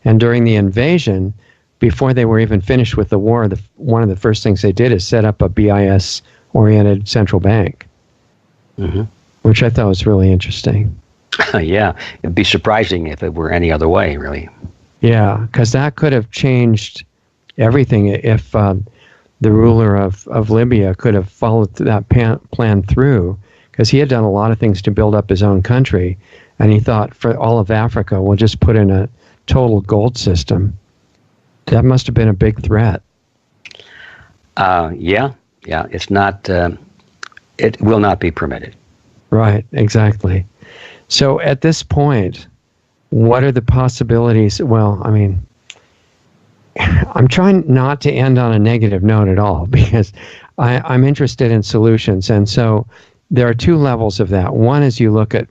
And during the invasion, before they were even finished with the war, one of the first things they did is set up a BIS-oriented central bank, which I thought was really interesting. Yeah, it'd be surprising if it were any other way, really. Yeah, because that could have changed everything if the ruler of Libya could have followed that plan through, because he had done a lot of things to build up his own country, and he thought for all of Africa, we'll just put in a total gold system. That must have been a big threat. Yeah, it's not, it will not be permitted. Right, exactly. So at this point, what are the possibilities? Well, I mean, I'm trying not to end on a negative note at all, because I'm interested in solutions. And so there are two levels of that. One is you look at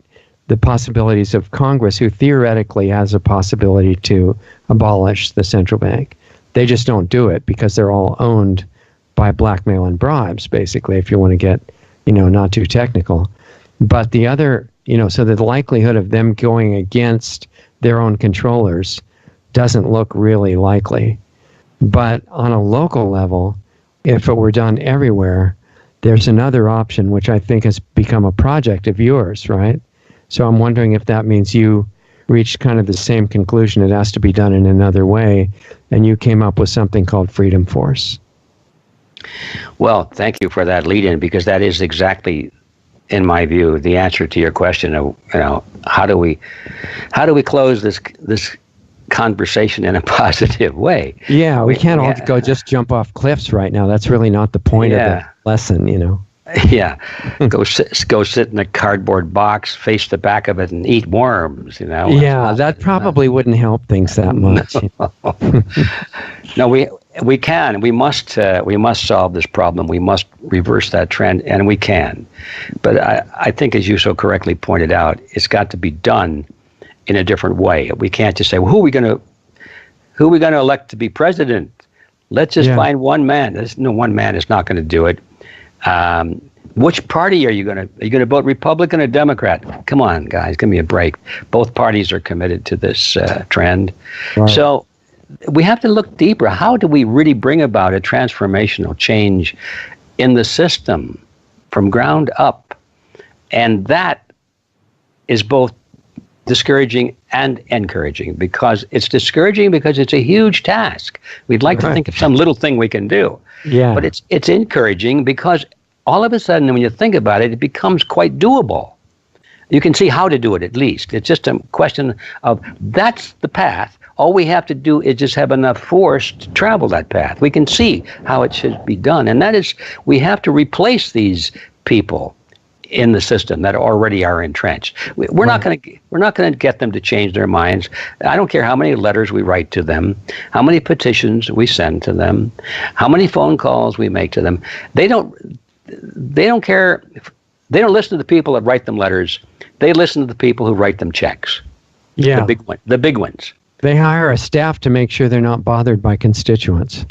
the possibilities of Congress, who theoretically has a possibility to abolish the central bank. They just don't do it because they're all owned by blackmail and bribes, basically, if you want to get, not too technical. But the other, so the likelihood of them going against their own controllers doesn't look really likely. But on a local level, if it were done everywhere, there's another option, which I think has become a project of yours, right? So I'm wondering if that means you reached kind of the same conclusion. It has to be done in another way, and you came up with something called Freedom Force. Well, thank you for that lead-in, because that is exactly, in my view, the answer to your question of, how do we close this conversation in a positive way? Yeah, we can't all go just jump off cliffs right now. That's really not the point of the lesson, Yeah, go sit in a cardboard box, face the back of it, and eat worms. Yeah, that probably wouldn't help things that much. No, we can. We must solve this problem. We must reverse that trend, and we can. But I think, as you so correctly pointed out, it's got to be done in a different way. We can't just say, well, who are we going to elect to be president? Let's just find one man. One man is not going to do it. Which party are you going to vote, Republican or Democrat? Come on, guys, give me a break. Both parties are committed to this trend. Right. So we have to look deeper. How do we really bring about a transformational change in the system from ground up? And that is both discouraging and encouraging, because it's discouraging because it's a huge task. We'd like to think of some little thing we can do. Yeah. But it's encouraging because all of a sudden, when you think about it, it becomes quite doable. You can see how to do it, at least. It's just a question of, that's the path. All we have to do is just have enough force to travel that path. We can see how it should be done. And that is, we have to replace these people in the system that already are entrenched. We're not going to get them to change their minds. I don't care how many letters we write to them, how many petitions we send to them, how many phone calls we make to them. They don't care. They don't listen to the people that write them letters. They listen to the people who write them checks. Yeah, the big ones. They hire a staff to make sure they're not bothered by constituents.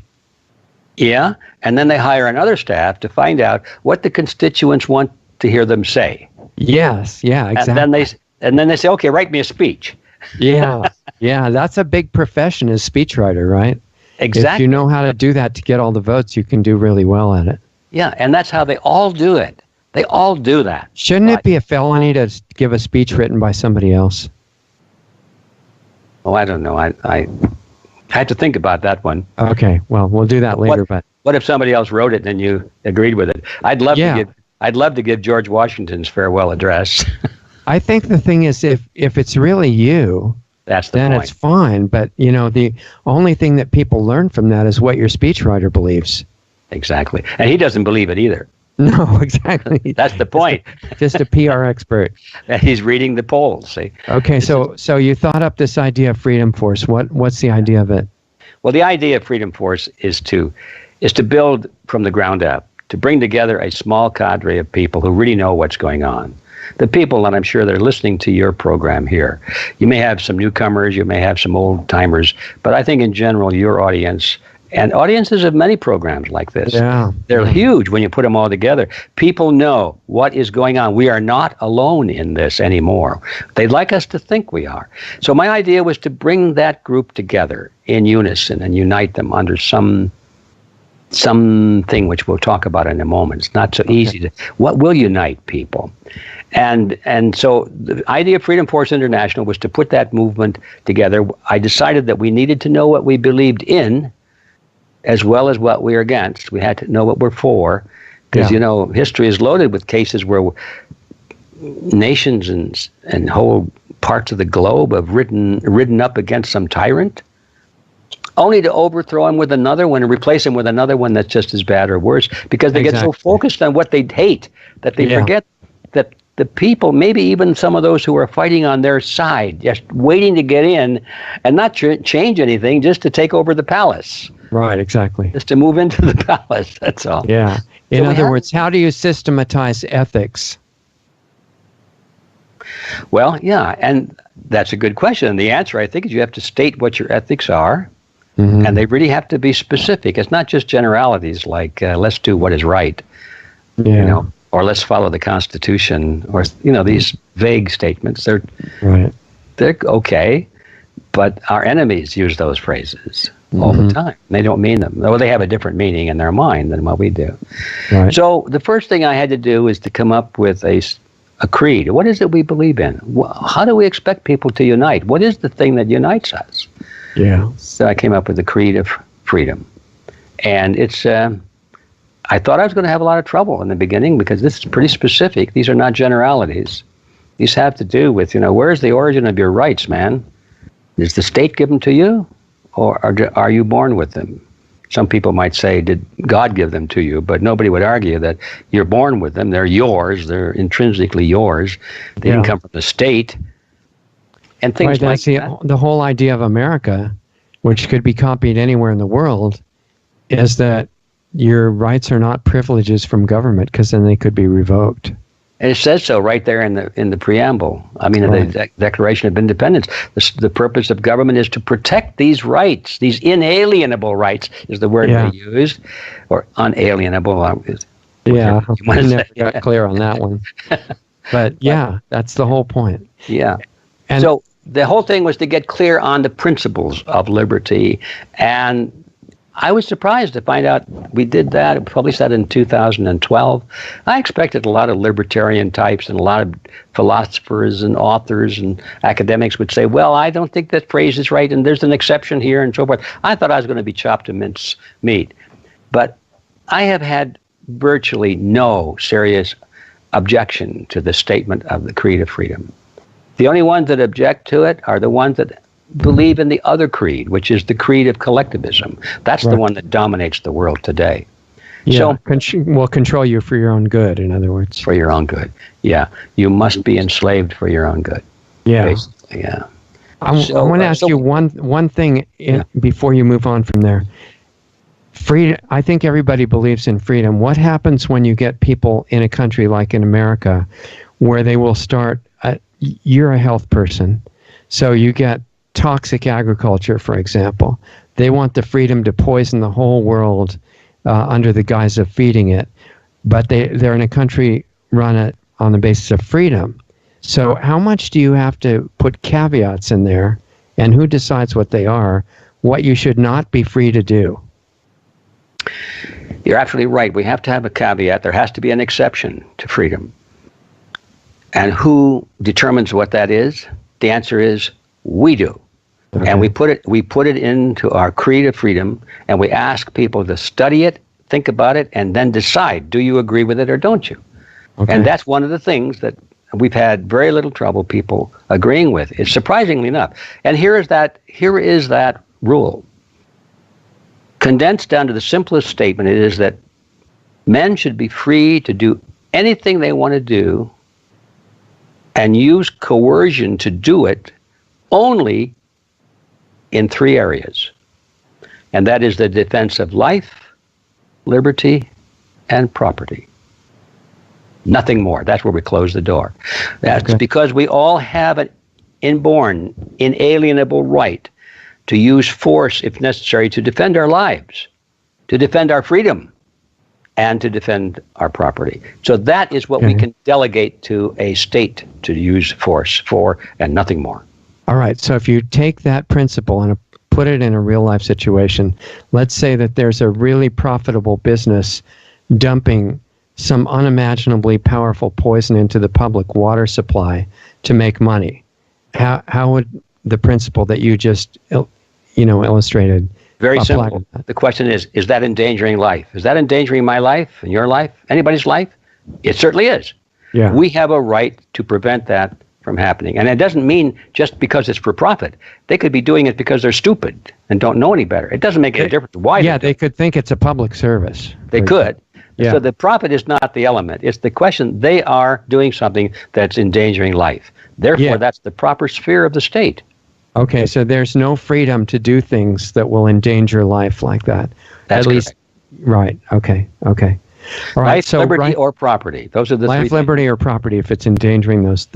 Yeah, and then they hire another staff to find out what the constituents want to hear them say. Yes, yeah, exactly. And then they say, okay, write me a speech. Yeah, that's a big profession as speechwriter, right? Exactly. If you know how to do that to get all the votes, you can do really well at it. Yeah, and that's how they all do it. They all do that. Shouldn't it be a felony to give a speech written by somebody else? Oh, I don't know. I had to think about that one. Okay, well, we'll do that later. But what if somebody else wrote it and you agreed with it? I'd love to give George Washington's farewell address. I think the thing is, if it's really you, then it's fine. But the only thing that people learn from that is what your speechwriter believes. Exactly, and he doesn't believe it either. No, exactly. That's the point. Just a PR expert. And he's reading the polls. See. Okay, so you thought up this idea of Freedom Force. What's the idea of it? Well, the idea of Freedom Force is to build from the ground up, to bring together a small cadre of people who really know what's going on. The people, and I'm sure they're listening to your program here. You may have some newcomers, you may have some old timers, but I think in general, your audience, and audiences of many programs like this, they're huge when you put them all together. People know what is going on. We are not alone in this anymore. They'd like us to think we are. So my idea was to bring that group together in unison and unite them under something which we'll talk about in a moment. It's not so easy what will unite people? And so the idea of Freedom Force International was to put that movement together. I decided that we needed to know what we believed in, as well as what we're against. We had to know what we're for, because history is loaded with cases where nations and whole parts of the globe have ridden up against some tyrant, only to overthrow him with another one and replace him with another one that's just as bad or worse, because they get so focused on what they hate that they forget that the people, maybe even some of those who are fighting on their side, just waiting to get in and not change anything, just to take over the palace. Right, exactly. Just to move into the palace, that's all. Yeah. In other words, how do you systematize ethics? Well, yeah, and that's a good question. And the answer, I think, is you have to state what your ethics are, and they really have to be specific. It's not just generalities like let's do what is right, or let's follow the Constitution, or these vague statements. They're okay, but our enemies use those phrases all the time. They don't mean them. Well, they have a different meaning in their mind than what we do. Right. So the first thing I had to do is to come up with a creed. What is it we believe in? How do we expect people to unite? What is the thing that unites us? Yeah. So I came up with the creed of freedom. And it's, I thought I was going to have a lot of trouble in the beginning because this is pretty specific. These are not generalities. These have to do with, where's the origin of your rights, man? Is the state give them to you, or are you born with them? Some people might say, did God give them to you? But nobody would argue that you're born with them. They're yours. They're intrinsically yours. They didn't come from the state. And things like that. The whole idea of America, which could be copied anywhere in the world, is that your rights are not privileges from government, because then they could be revoked. And it says so right there in the preamble. I mean, the Declaration of Independence. The purpose of government is to protect these rights. These inalienable rights is the word we used, or unalienable. Yeah, I never got clear on that one. But that's the whole point. Yeah. And so the whole thing was to get clear on the principles of liberty. And I was surprised to find out we did that. We published that in 2012. I expected a lot of libertarian types and a lot of philosophers and authors and academics would say, well, I don't think that phrase is right, and there's an exception here, and so forth. I thought I was going to be chopped to mince meat. But I have had virtually no serious objection to the statement of the Creed of Freedom. The only ones that object to it are the ones that believe in the other creed, which is the creed of collectivism. That's the one that dominates the world today. Yeah, will control you for your own good, in other words. For your own good, yeah. You must be enslaved for your own good. Yeah. Basically, yeah. I want to ask you one thing before you move on from there. Freedom. I think everybody believes in freedom. What happens when you get people in a country like in America where they will start, you're a health person, so you get toxic agriculture, for example. They want the freedom to poison the whole world under the guise of feeding it, but they're in a country run on the basis of freedom. So how much do you have to put caveats in there, and who decides what they are, what you should not be free to do? You're absolutely right. We have to have a caveat. There has to be an exception to freedom. And who determines what that is? The answer is we do. Okay. And we put it into our creed of freedom, and we ask people to study it, think about it, and then decide, do you agree with it or don't you? Okay. And that's one of the things that we've had very little trouble people agreeing with. It's surprisingly enough. And here is that rule. Condensed down to the simplest statement, it is that men should be free to do anything they want to do and use coercion to do it only in 3 areas. And that is the defense of life, liberty, and property. Nothing more. That's where we close the door. That's because we all have an inborn, inalienable right to use force, if necessary, to defend our lives, to defend our freedom, and to defend our property. So that is what we can delegate to a state to use force for, and nothing more. All right. So if you take that principle and put it in a real life situation, let's say that there's a really profitable business dumping some unimaginably powerful poison into the public water supply to make money. How would the principle that you just illustrated Very simple. The question is that endangering life? Is that endangering my life and your life, anybody's life? It certainly is. Yeah. We have a right to prevent that from happening. And it doesn't mean just because it's for profit. They could be doing it because they're stupid and don't know any better. It doesn't make any difference why. Yeah, they could think it's a public service. They could. Yeah. So the profit is not the element. It's the question. They are doing something that's endangering life. Therefore, that's the proper sphere of the state. Okay, so there's no freedom to do things that will endanger life like that. That's at least, right? Okay. All right. Life, So liberty, or property. Those are the life, three liberty, or property. If it's endangering those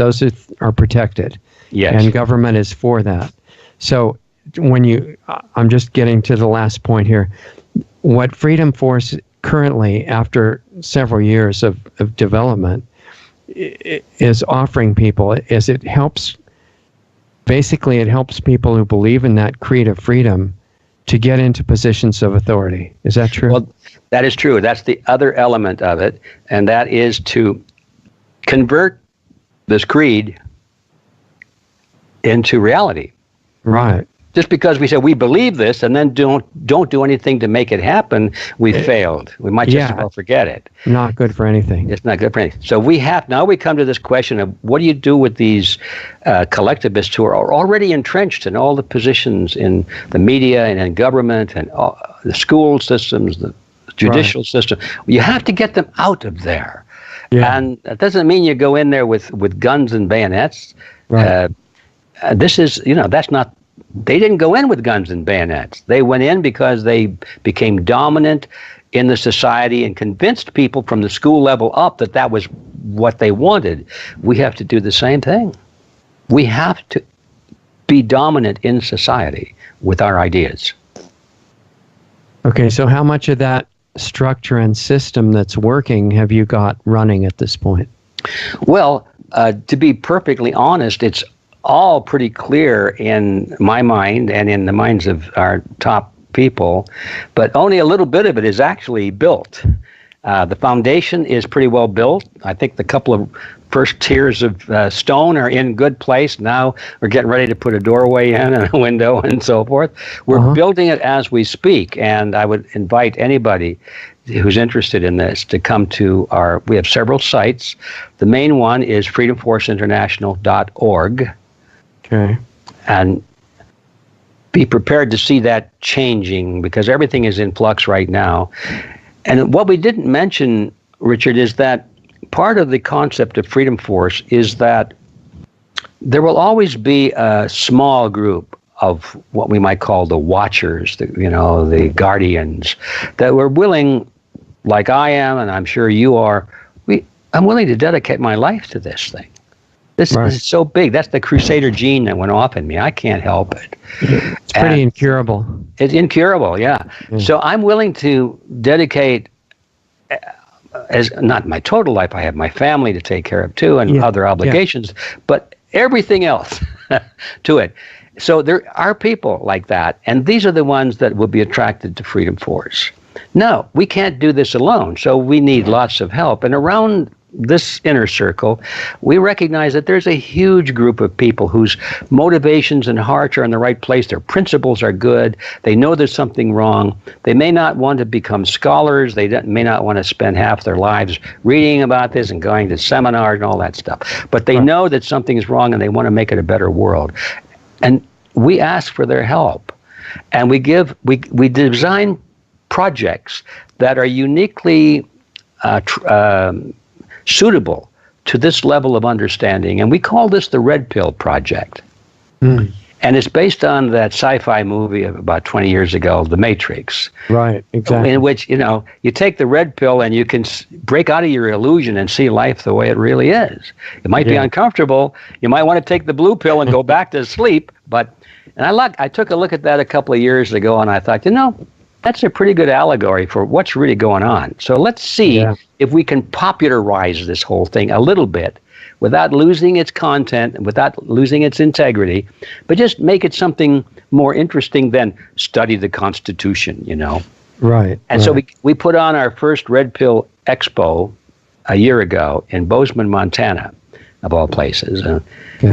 are protected. Yes. And government is for that. So I'm just getting to the last point here. What Freedom Force currently, after several years of development, is offering people is it helps people who believe in that creed of freedom to get into positions of authority. Is that true? Well, that is true. That's the other element of it, and that is to convert this creed into reality. Right. Just because we say we believe this and then don't do anything to make it happen, we failed. We might just as well forget it. Not good for anything. It's not good for anything. So we come to this question of what do you do with these collectivists who are already entrenched in all the positions in the media and in government and the school systems, the judicial system. You have to get them out of there. Yeah. And that doesn't mean you go in there with guns and bayonets. Right. This is, that's not. They didn't go in with guns and bayonets. They went in because they became dominant in the society and convinced people from the school level up that was what they wanted. We have to do the same thing. We have to be dominant in society with our ideas. Okay, so how much of that structure and system that's working have you got running at this point? Well, to be perfectly honest, it's all pretty clear in my mind and in the minds of our top people, but only a little bit of it is actually built. The foundation is pretty well built. I think the couple of first tiers of stone are in good place. Now we're getting ready to put a doorway in and a window and so forth. We're building it as we speak, and I would invite anybody who's interested in this to come to we have several sites. The main one is freedomforceinternational.org. Okay. And be prepared to see that changing because everything is in flux right now. And what we didn't mention, Richard, is that part of the concept of Freedom Force is that there will always be a small group of what we might call the watchers, the guardians, that were willing, like I am, and I'm sure you are, I'm willing to dedicate my life to this thing. This is so big. That's the crusader gene that went off in me. I can't help it. It's pretty incurable. It's incurable, yeah. So I'm willing to dedicate, as not my total life, I have my family to take care of too and other obligations, but everything else to it. So there are people like that, and these are the ones that will be attracted to Freedom Force. No, we can't do this alone, so we need lots of help. And around this inner circle, we recognize that there's a huge group of people whose motivations and hearts are in the right place. Their principles are good. They know there's something wrong. They may not want to become scholars. They may not want to spend half their lives reading about this and going to seminars and all that stuff. But they know that something is wrong and they want to make it a better world. And we ask for their help. And we design projects that are uniquely suitable to this level of understanding. And we call this the Red Pill Project. And it's based on that sci-fi movie of about 20 years ago, The Matrix. Right, exactly. In which, you take the red pill and you can break out of your illusion and see life the way it really is. It might be uncomfortable. You might want to take the blue pill and go back to sleep. I took a look at that a couple of years ago and I thought, that's a pretty good allegory for what's really going on. So let's see if we can popularize this whole thing a little bit without losing its content and without losing its integrity, but just make it something more interesting than study the Constitution, Right. And so we put on our first Red Pill Expo a year ago in Bozeman, Montana, of all places. And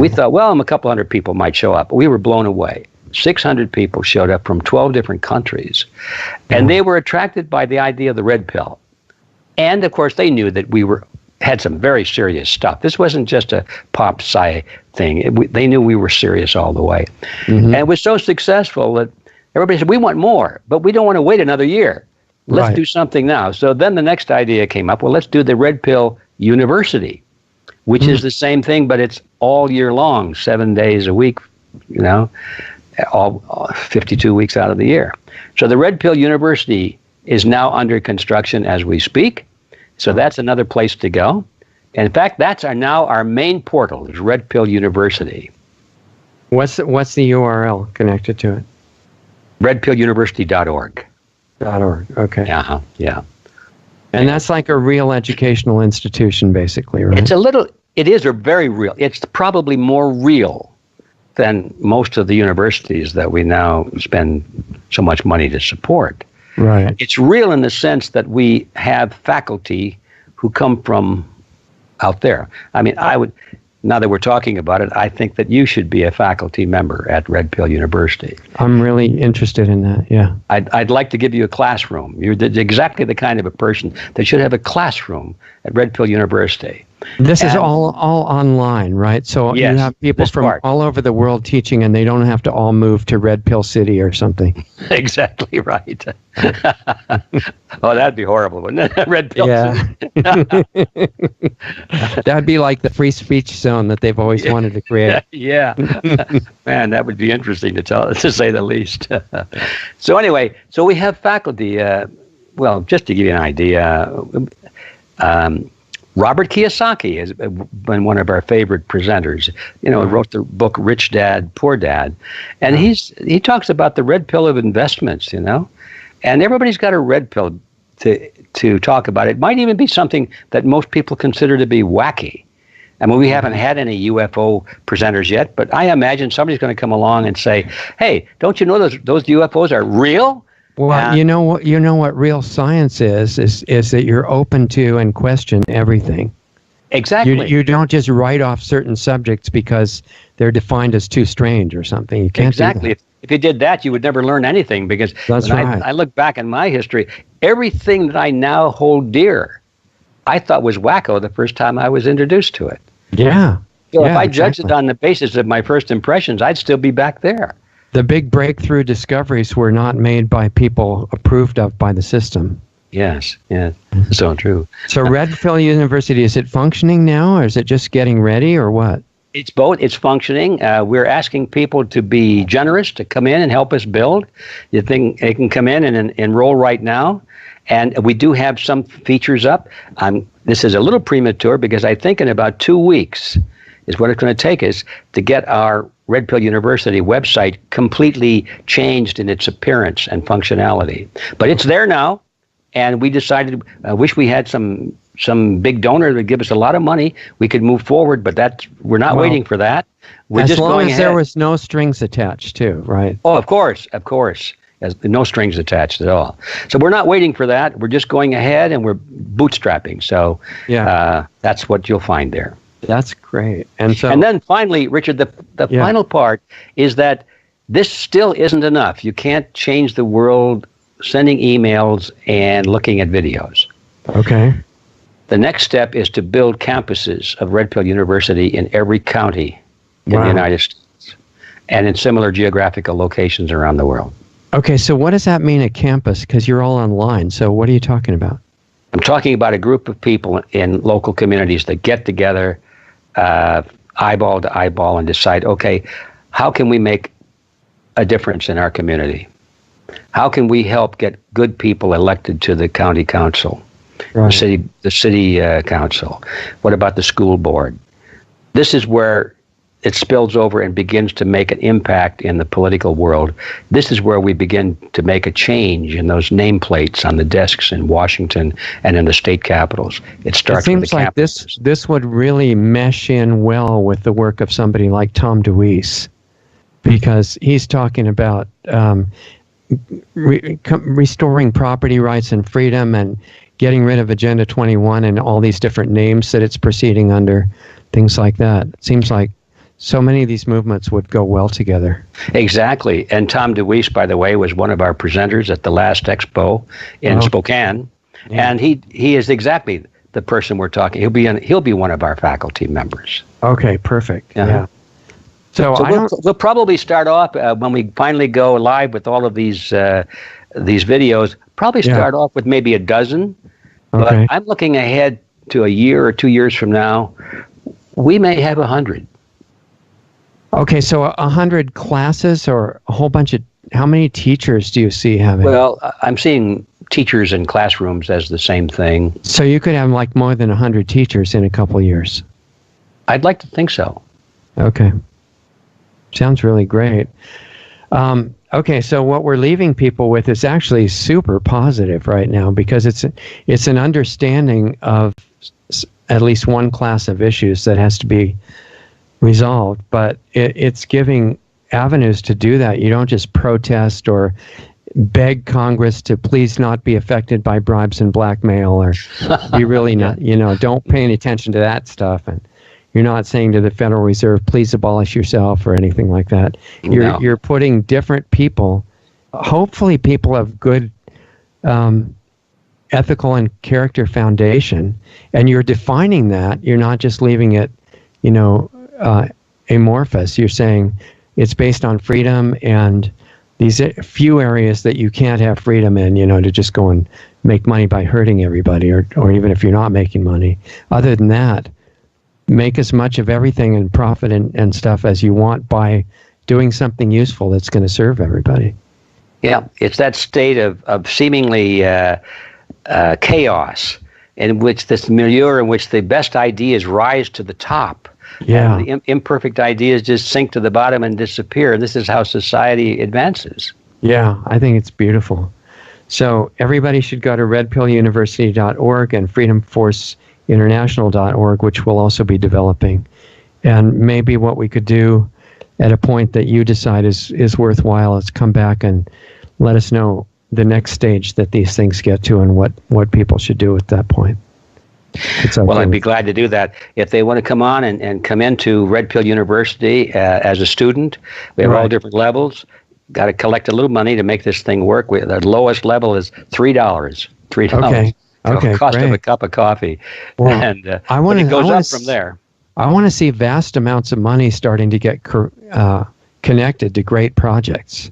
we thought, a couple hundred people might show up. But we were blown away. 600 people showed up from 12 different countries, and they were attracted by the idea of the red pill. And of course, they knew that we had some very serious stuff. This wasn't just a pop sci thing. They knew we were serious all the way. And it was so successful that everybody said, we want more, but we don't want to wait another year. Let's do something now. So then the next idea came up, let's do the Red Pill University, which is the same thing, but it's all year long, 7 days a week, all 52 weeks out of the year. So the Red Pill University is now under construction as we speak. So that's another place to go. And in fact, that's now our main portal is Red Pill University. What's the URL connected to it? redpilluniversity.org. .org. Okay. Yeah. And that's like a real educational institution, basically, right? It is very real. It's probably more real than most of the universities that we now spend so much money to support. Right. It's real in the sense that we have faculty who come from out there. I mean, now that we're talking about it, I think that you should be a faculty member at Red Pill University. I'm really interested in that, yeah. I'd like to give you a classroom. You're exactly the kind of a person that should have a classroom at Red Pill University. This is all online, right? So yes, you have people from all over the world teaching, and they don't have to all move to Red Pill City or something. Exactly right. Oh, that'd be horrible, wouldn't it? Red Pill City. That'd be like the free speech zone that they've always wanted to create. Yeah. Man, that would be interesting to say the least. So anyway, we have faculty. Well, just to give you an idea, Robert Kiyosaki has been one of our favorite presenters. Wrote the book Rich Dad, Poor Dad, and he talks about the red pill of investments. And everybody's got a red pill to talk about. It might even be something that most people consider to be wacky. I mean, we haven't had any UFO presenters yet, but I imagine somebody's going to come along and say, "Hey, don't you know those UFOs are real?" Well, you know what real science is that you're open to and question everything. Exactly. You don't just write off certain subjects because they're defined as too strange or something. You can't do that. If you did that, you would never learn anything, because I look back in my history, everything that I now hold dear, I thought was wacko the first time I was introduced to it. Yeah. So if I judged it on the basis of my first impressions, I'd still be back there. The big breakthrough discoveries were not made by people approved of by the system. Yes, so true. So Red Pill University, is it functioning now, or is it just getting ready, or what? It's both. It's functioning. We're asking people to be generous, to come in and help us build. You think they can come in and enroll right now. And we do have some features up. This is a little premature, because I think in about 2 weeks is what it's going to take us to get our Red Pill University website completely changed in its appearance and functionality. But it's there now, and we decided, wish we had some big donor that would give us a lot of money. We could move forward, but we're not waiting for that. We're just going ahead. As long as there was no strings attached too, right? Oh, of course. No strings attached at all. So we're not waiting for that. We're just going ahead, and we're bootstrapping. So that's what you'll find there. That's great. And then finally, Richard, the final part is that this still isn't enough. You can't change the world sending emails and looking at videos. Okay. The next step is to build campuses of Red Pill University in every county in the United States and in similar geographical locations around the world. Okay, so what does that mean, a campus? Because you're all online. So what are you talking about? I'm talking about a group of people in local communities that get together eyeball to eyeball and decide, okay, how can we make a difference in our community? How can we help get good people elected to the county council, the city council? What about the school board? This is where it spills over and begins to make an impact in the political world. This is where we begin to make a change in those nameplates on the desks in Washington and in the state capitals. It starts with the campuses. It seems like this would really mesh in well with the work of somebody like Tom DeWeese, because he's talking about restoring property rights and freedom and getting rid of Agenda 21 and all these different names that it's proceeding under, things like that. It seems like so many of these movements would go well together. Exactly. And Tom DeWeese, by the way, was one of our presenters at the last expo in Spokane. Yeah. And he is exactly the person we're talking. He'll be one of our faculty members. Okay, perfect. Yeah. So we'll probably start off when we finally go live with all of these videos. Probably start off with maybe a dozen. But I'm looking ahead to a year or 2 years from now. We may have 100. Okay, so 100 classes, or a whole bunch of, how many teachers do you see having? Well, I'm seeing teachers in classrooms as the same thing. So you could have like more than 100 teachers in a couple of years. I'd like to think so. Okay. Sounds really great. Okay, so what we're leaving people with is actually super positive right now, because it's an understanding of at least one class of issues that has to be resolved, but it's giving avenues to do that. You don't just protest or beg Congress to please not be affected by bribes and blackmail, or be really not, don't pay any attention to that stuff. And you're not saying to the Federal Reserve, please abolish yourself or anything like that. You're putting different people, hopefully people of good ethical and character foundation, and you're defining that. You're not just leaving it, amorphous. You're saying it's based on freedom and these few areas that you can't have freedom in, to just go and make money by hurting everybody, or even if you're not making money. Other than that, make as much of everything and profit and stuff as you want by doing something useful that's going to serve everybody. Yeah, it's that state of seemingly chaos in which this milieu in which the best ideas rise to the top. Yeah. And the imperfect ideas just sink to the bottom and disappear. This is how society advances. Yeah, I think it's beautiful. So everybody should go to redpilluniversity.org and freedomforceinternational.org, which we'll also be developing. And maybe what we could do at a point that you decide is worthwhile is come back and let us know the next stage that these things get to and what people should do at that point. Okay. Well, I'd be glad to do that. If they want to come on and come into Red Pill University as a student, we have all different levels. Got to collect a little money to make this thing work. The lowest level is $3. $3. Okay, the cost great. of a cup of coffee. Well, and it goes up from there. I want to see vast amounts of money starting to get connected to great projects.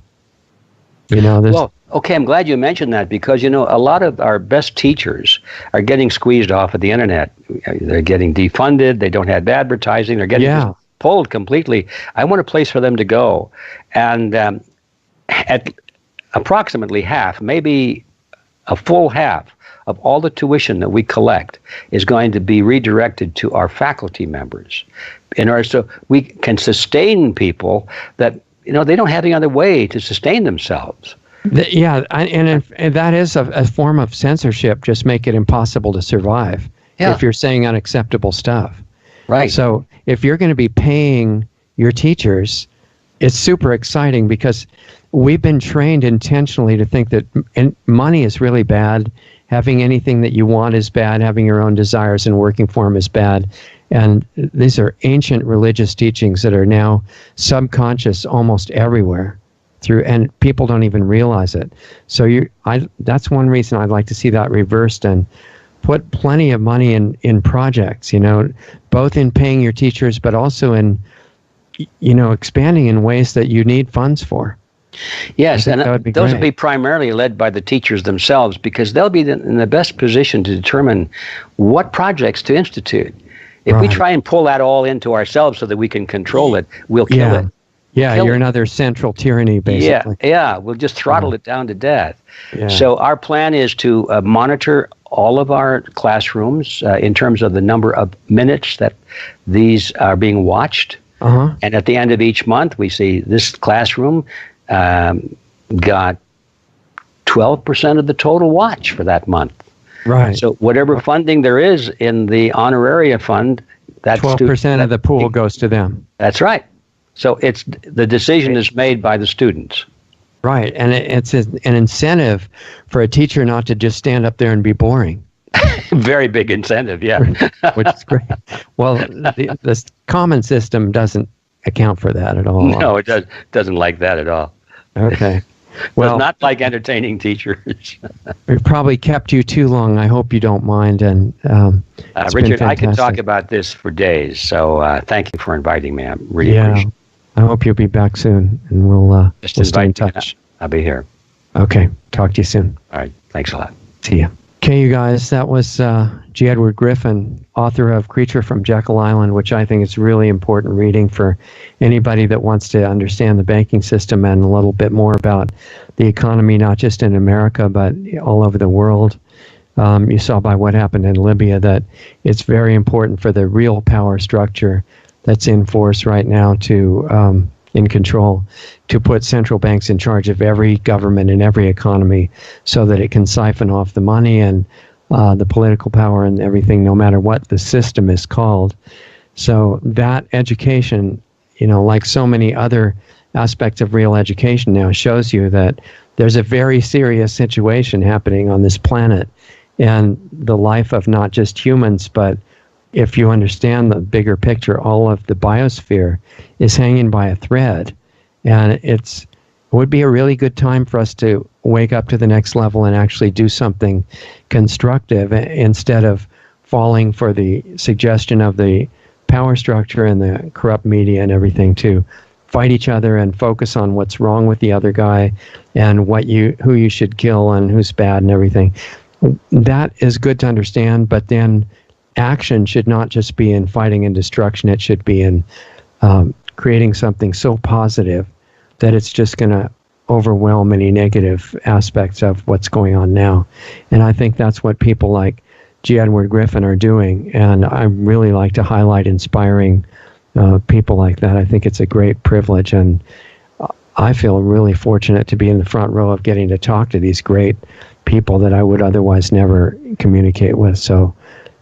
Well, okay, I'm glad you mentioned that, because, a lot of our best teachers are getting squeezed off of the internet. They're getting defunded. They don't have advertising. They're getting pulled completely. I want a place for them to go. And at approximately half, maybe a full half of all the tuition that we collect is going to be redirected to our faculty members in order so we can sustain people that, they don't have any other way to sustain themselves. And that is a form of censorship. Just make it impossible to survive if you're saying unacceptable stuff. Right. So if you're going to be paying your teachers, it's super exciting, because we've been trained intentionally to think that money is really bad. Having anything that you want is bad. Having your own desires and working for them is bad. And these are ancient religious teachings that are now subconscious almost everywhere. And people don't even realize it. So that's one reason I'd like to see that reversed and put plenty of money in projects, both in paying your teachers, but also in, expanding in ways that you need funds for. Yes, and those will be primarily led by the teachers themselves, because they'll be in the best position to determine what projects to institute. If we try and pull that all into ourselves so that we can control it, we'll kill it. Yeah, you're another central tyranny, basically. Yeah, we'll just throttle it down to death. Yeah. So our plan is to monitor all of our classrooms in terms of the number of minutes that these are being watched. And at the end of each month, we see this classroom got 12% of the total watch for that month. Right. So whatever funding there is in the honoraria fund, that's 12% of the pool goes to them. That's right. So the decision is made by the students. Right, and it's an incentive for a teacher not to just stand up there and be boring. Very big incentive, yeah. Which is great. Well, the common system doesn't account for that at all. No, it doesn't like that at all. Okay. Well, not like entertaining teachers. We've probably kept you too long. I hope you don't mind. And Richard, I could talk about this for days. So thank you for inviting me. I really appreciate it. I hope you'll be back soon, and we'll stay in touch. I'll be here. Okay. Talk to you soon. All right. Thanks a lot. See ya. Okay, you guys, that was G. Edward Griffin, author of Creature from Jekyll Island, which I think is really important reading for anybody that wants to understand the banking system and a little bit more about the economy, not just in America, but all over the world. You saw by what happened in Libya that it's very important for the real power structure that's in force right now to in control, to put central banks in charge of every government and every economy so that it can siphon off the money and the political power and everything, no matter what the system is called. So that education, like so many other aspects of real education now, shows you that there's a very serious situation happening on this planet and the life of not just humans, but if you understand the bigger picture, all of the biosphere is hanging by a thread. And it would be a really good time for us to wake up to the next level and actually do something constructive instead of falling for the suggestion of the power structure and the corrupt media and everything to fight each other and focus on what's wrong with the other guy and who you should kill and who's bad and everything. That is good to understand, but then action should not just be in fighting and destruction. It should be in creating something so positive that it's just going to overwhelm any negative aspects of what's going on now. And I think that's what people like G. Edward Griffin are doing. And I really like to highlight inspiring people like that. I think it's a great privilege. And I feel really fortunate to be in the front row of getting to talk to these great people that I would otherwise never communicate with. So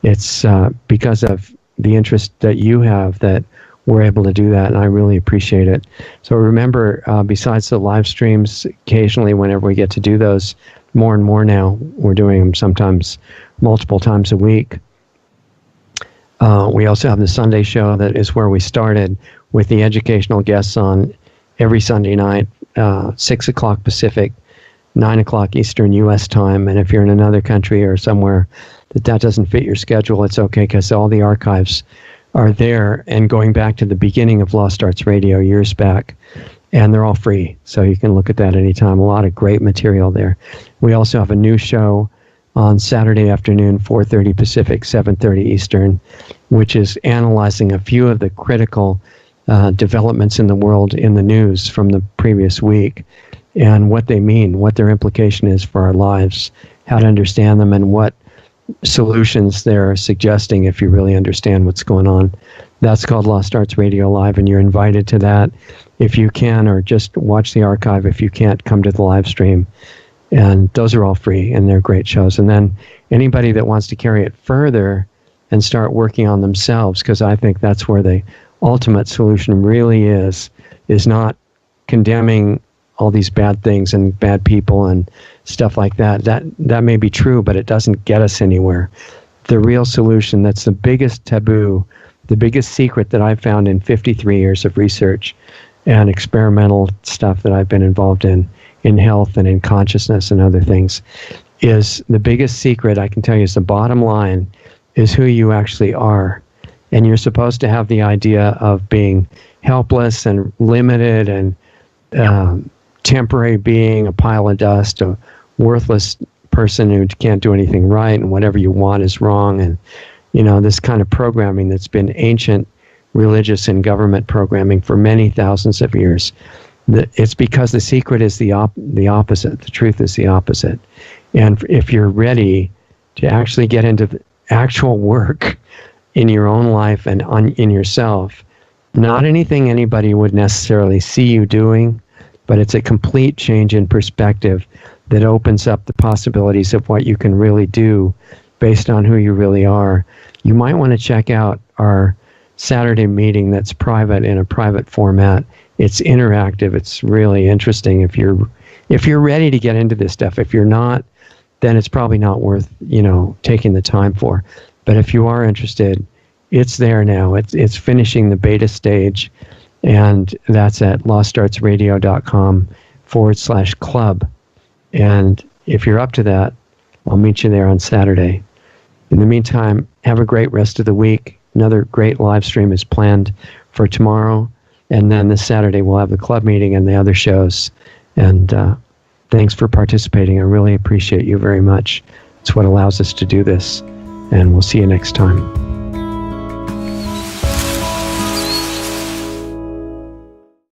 it's because of the interest that you have that we're able to do that, and I really appreciate it. So remember, besides the live streams, occasionally whenever we get to do those, more and more now, we're doing them sometimes multiple times a week. We also have the Sunday show that is where we started with the educational guests on every Sunday night, 6 o'clock Pacific, 9 o'clock Eastern U.S. time. And if you're in another country or somewhere that doesn't fit your schedule, it's okay because all the archives are there and going back to the beginning of Lost Arts Radio years back. And they're all free, so you can look at that anytime. A lot of great material there. We also have a new show on Saturday afternoon, 4:30 Pacific, 7:30 Eastern, which is analyzing a few of the critical developments in the world in the news from the previous week and what they mean, what their implication is for our lives, how to understand them, and what solutions they're suggesting if you really understand what's going on. That's called Lost Arts Radio Live, and you're invited to that if you can, or just watch the archive if you can't come to the live stream. And those are all free, and they're great shows. And then anybody that wants to carry it further and start working on themselves, because I think that's where the ultimate solution really is not condemning all these bad things and bad people and stuff like that. That may be true, but it doesn't get us anywhere. The real solution, that's the biggest taboo, the biggest secret that I've found in 53 years of research and experimental stuff that I've been involved in health and in consciousness and other things, is the biggest secret I can tell you is the bottom line is who you actually are. And you're supposed to have the idea of being helpless and limited and temporary being, a pile of dust, a worthless person who can't do anything right, and whatever you want is wrong. And, this kind of programming that's been ancient religious and government programming for many thousands of years. It's because the secret is the opposite. The truth is the opposite. And if you're ready to actually get into the actual work in your own life and in yourself, not anything anybody would necessarily see you doing, but it's a complete change in perspective that opens up the possibilities of what you can really do based on who you really are. You might want to check out our Saturday meeting that's private, in a private format. It's interactive. It's really interesting if you're ready to get into this stuff. If you're not, then it's probably not worth, taking the time for. But if you are interested, it's there now. It's finishing the beta stage, and that's at lostartsradio.com/club. And if you're up to that, I'll meet you there on Saturday. In the meantime, have a great rest of the week. Another great live stream is planned for tomorrow. And then this Saturday, we'll have the club meeting and the other shows. And thanks for participating. I really appreciate you very much. It's It's what allows us to do this. And we'll see you next time.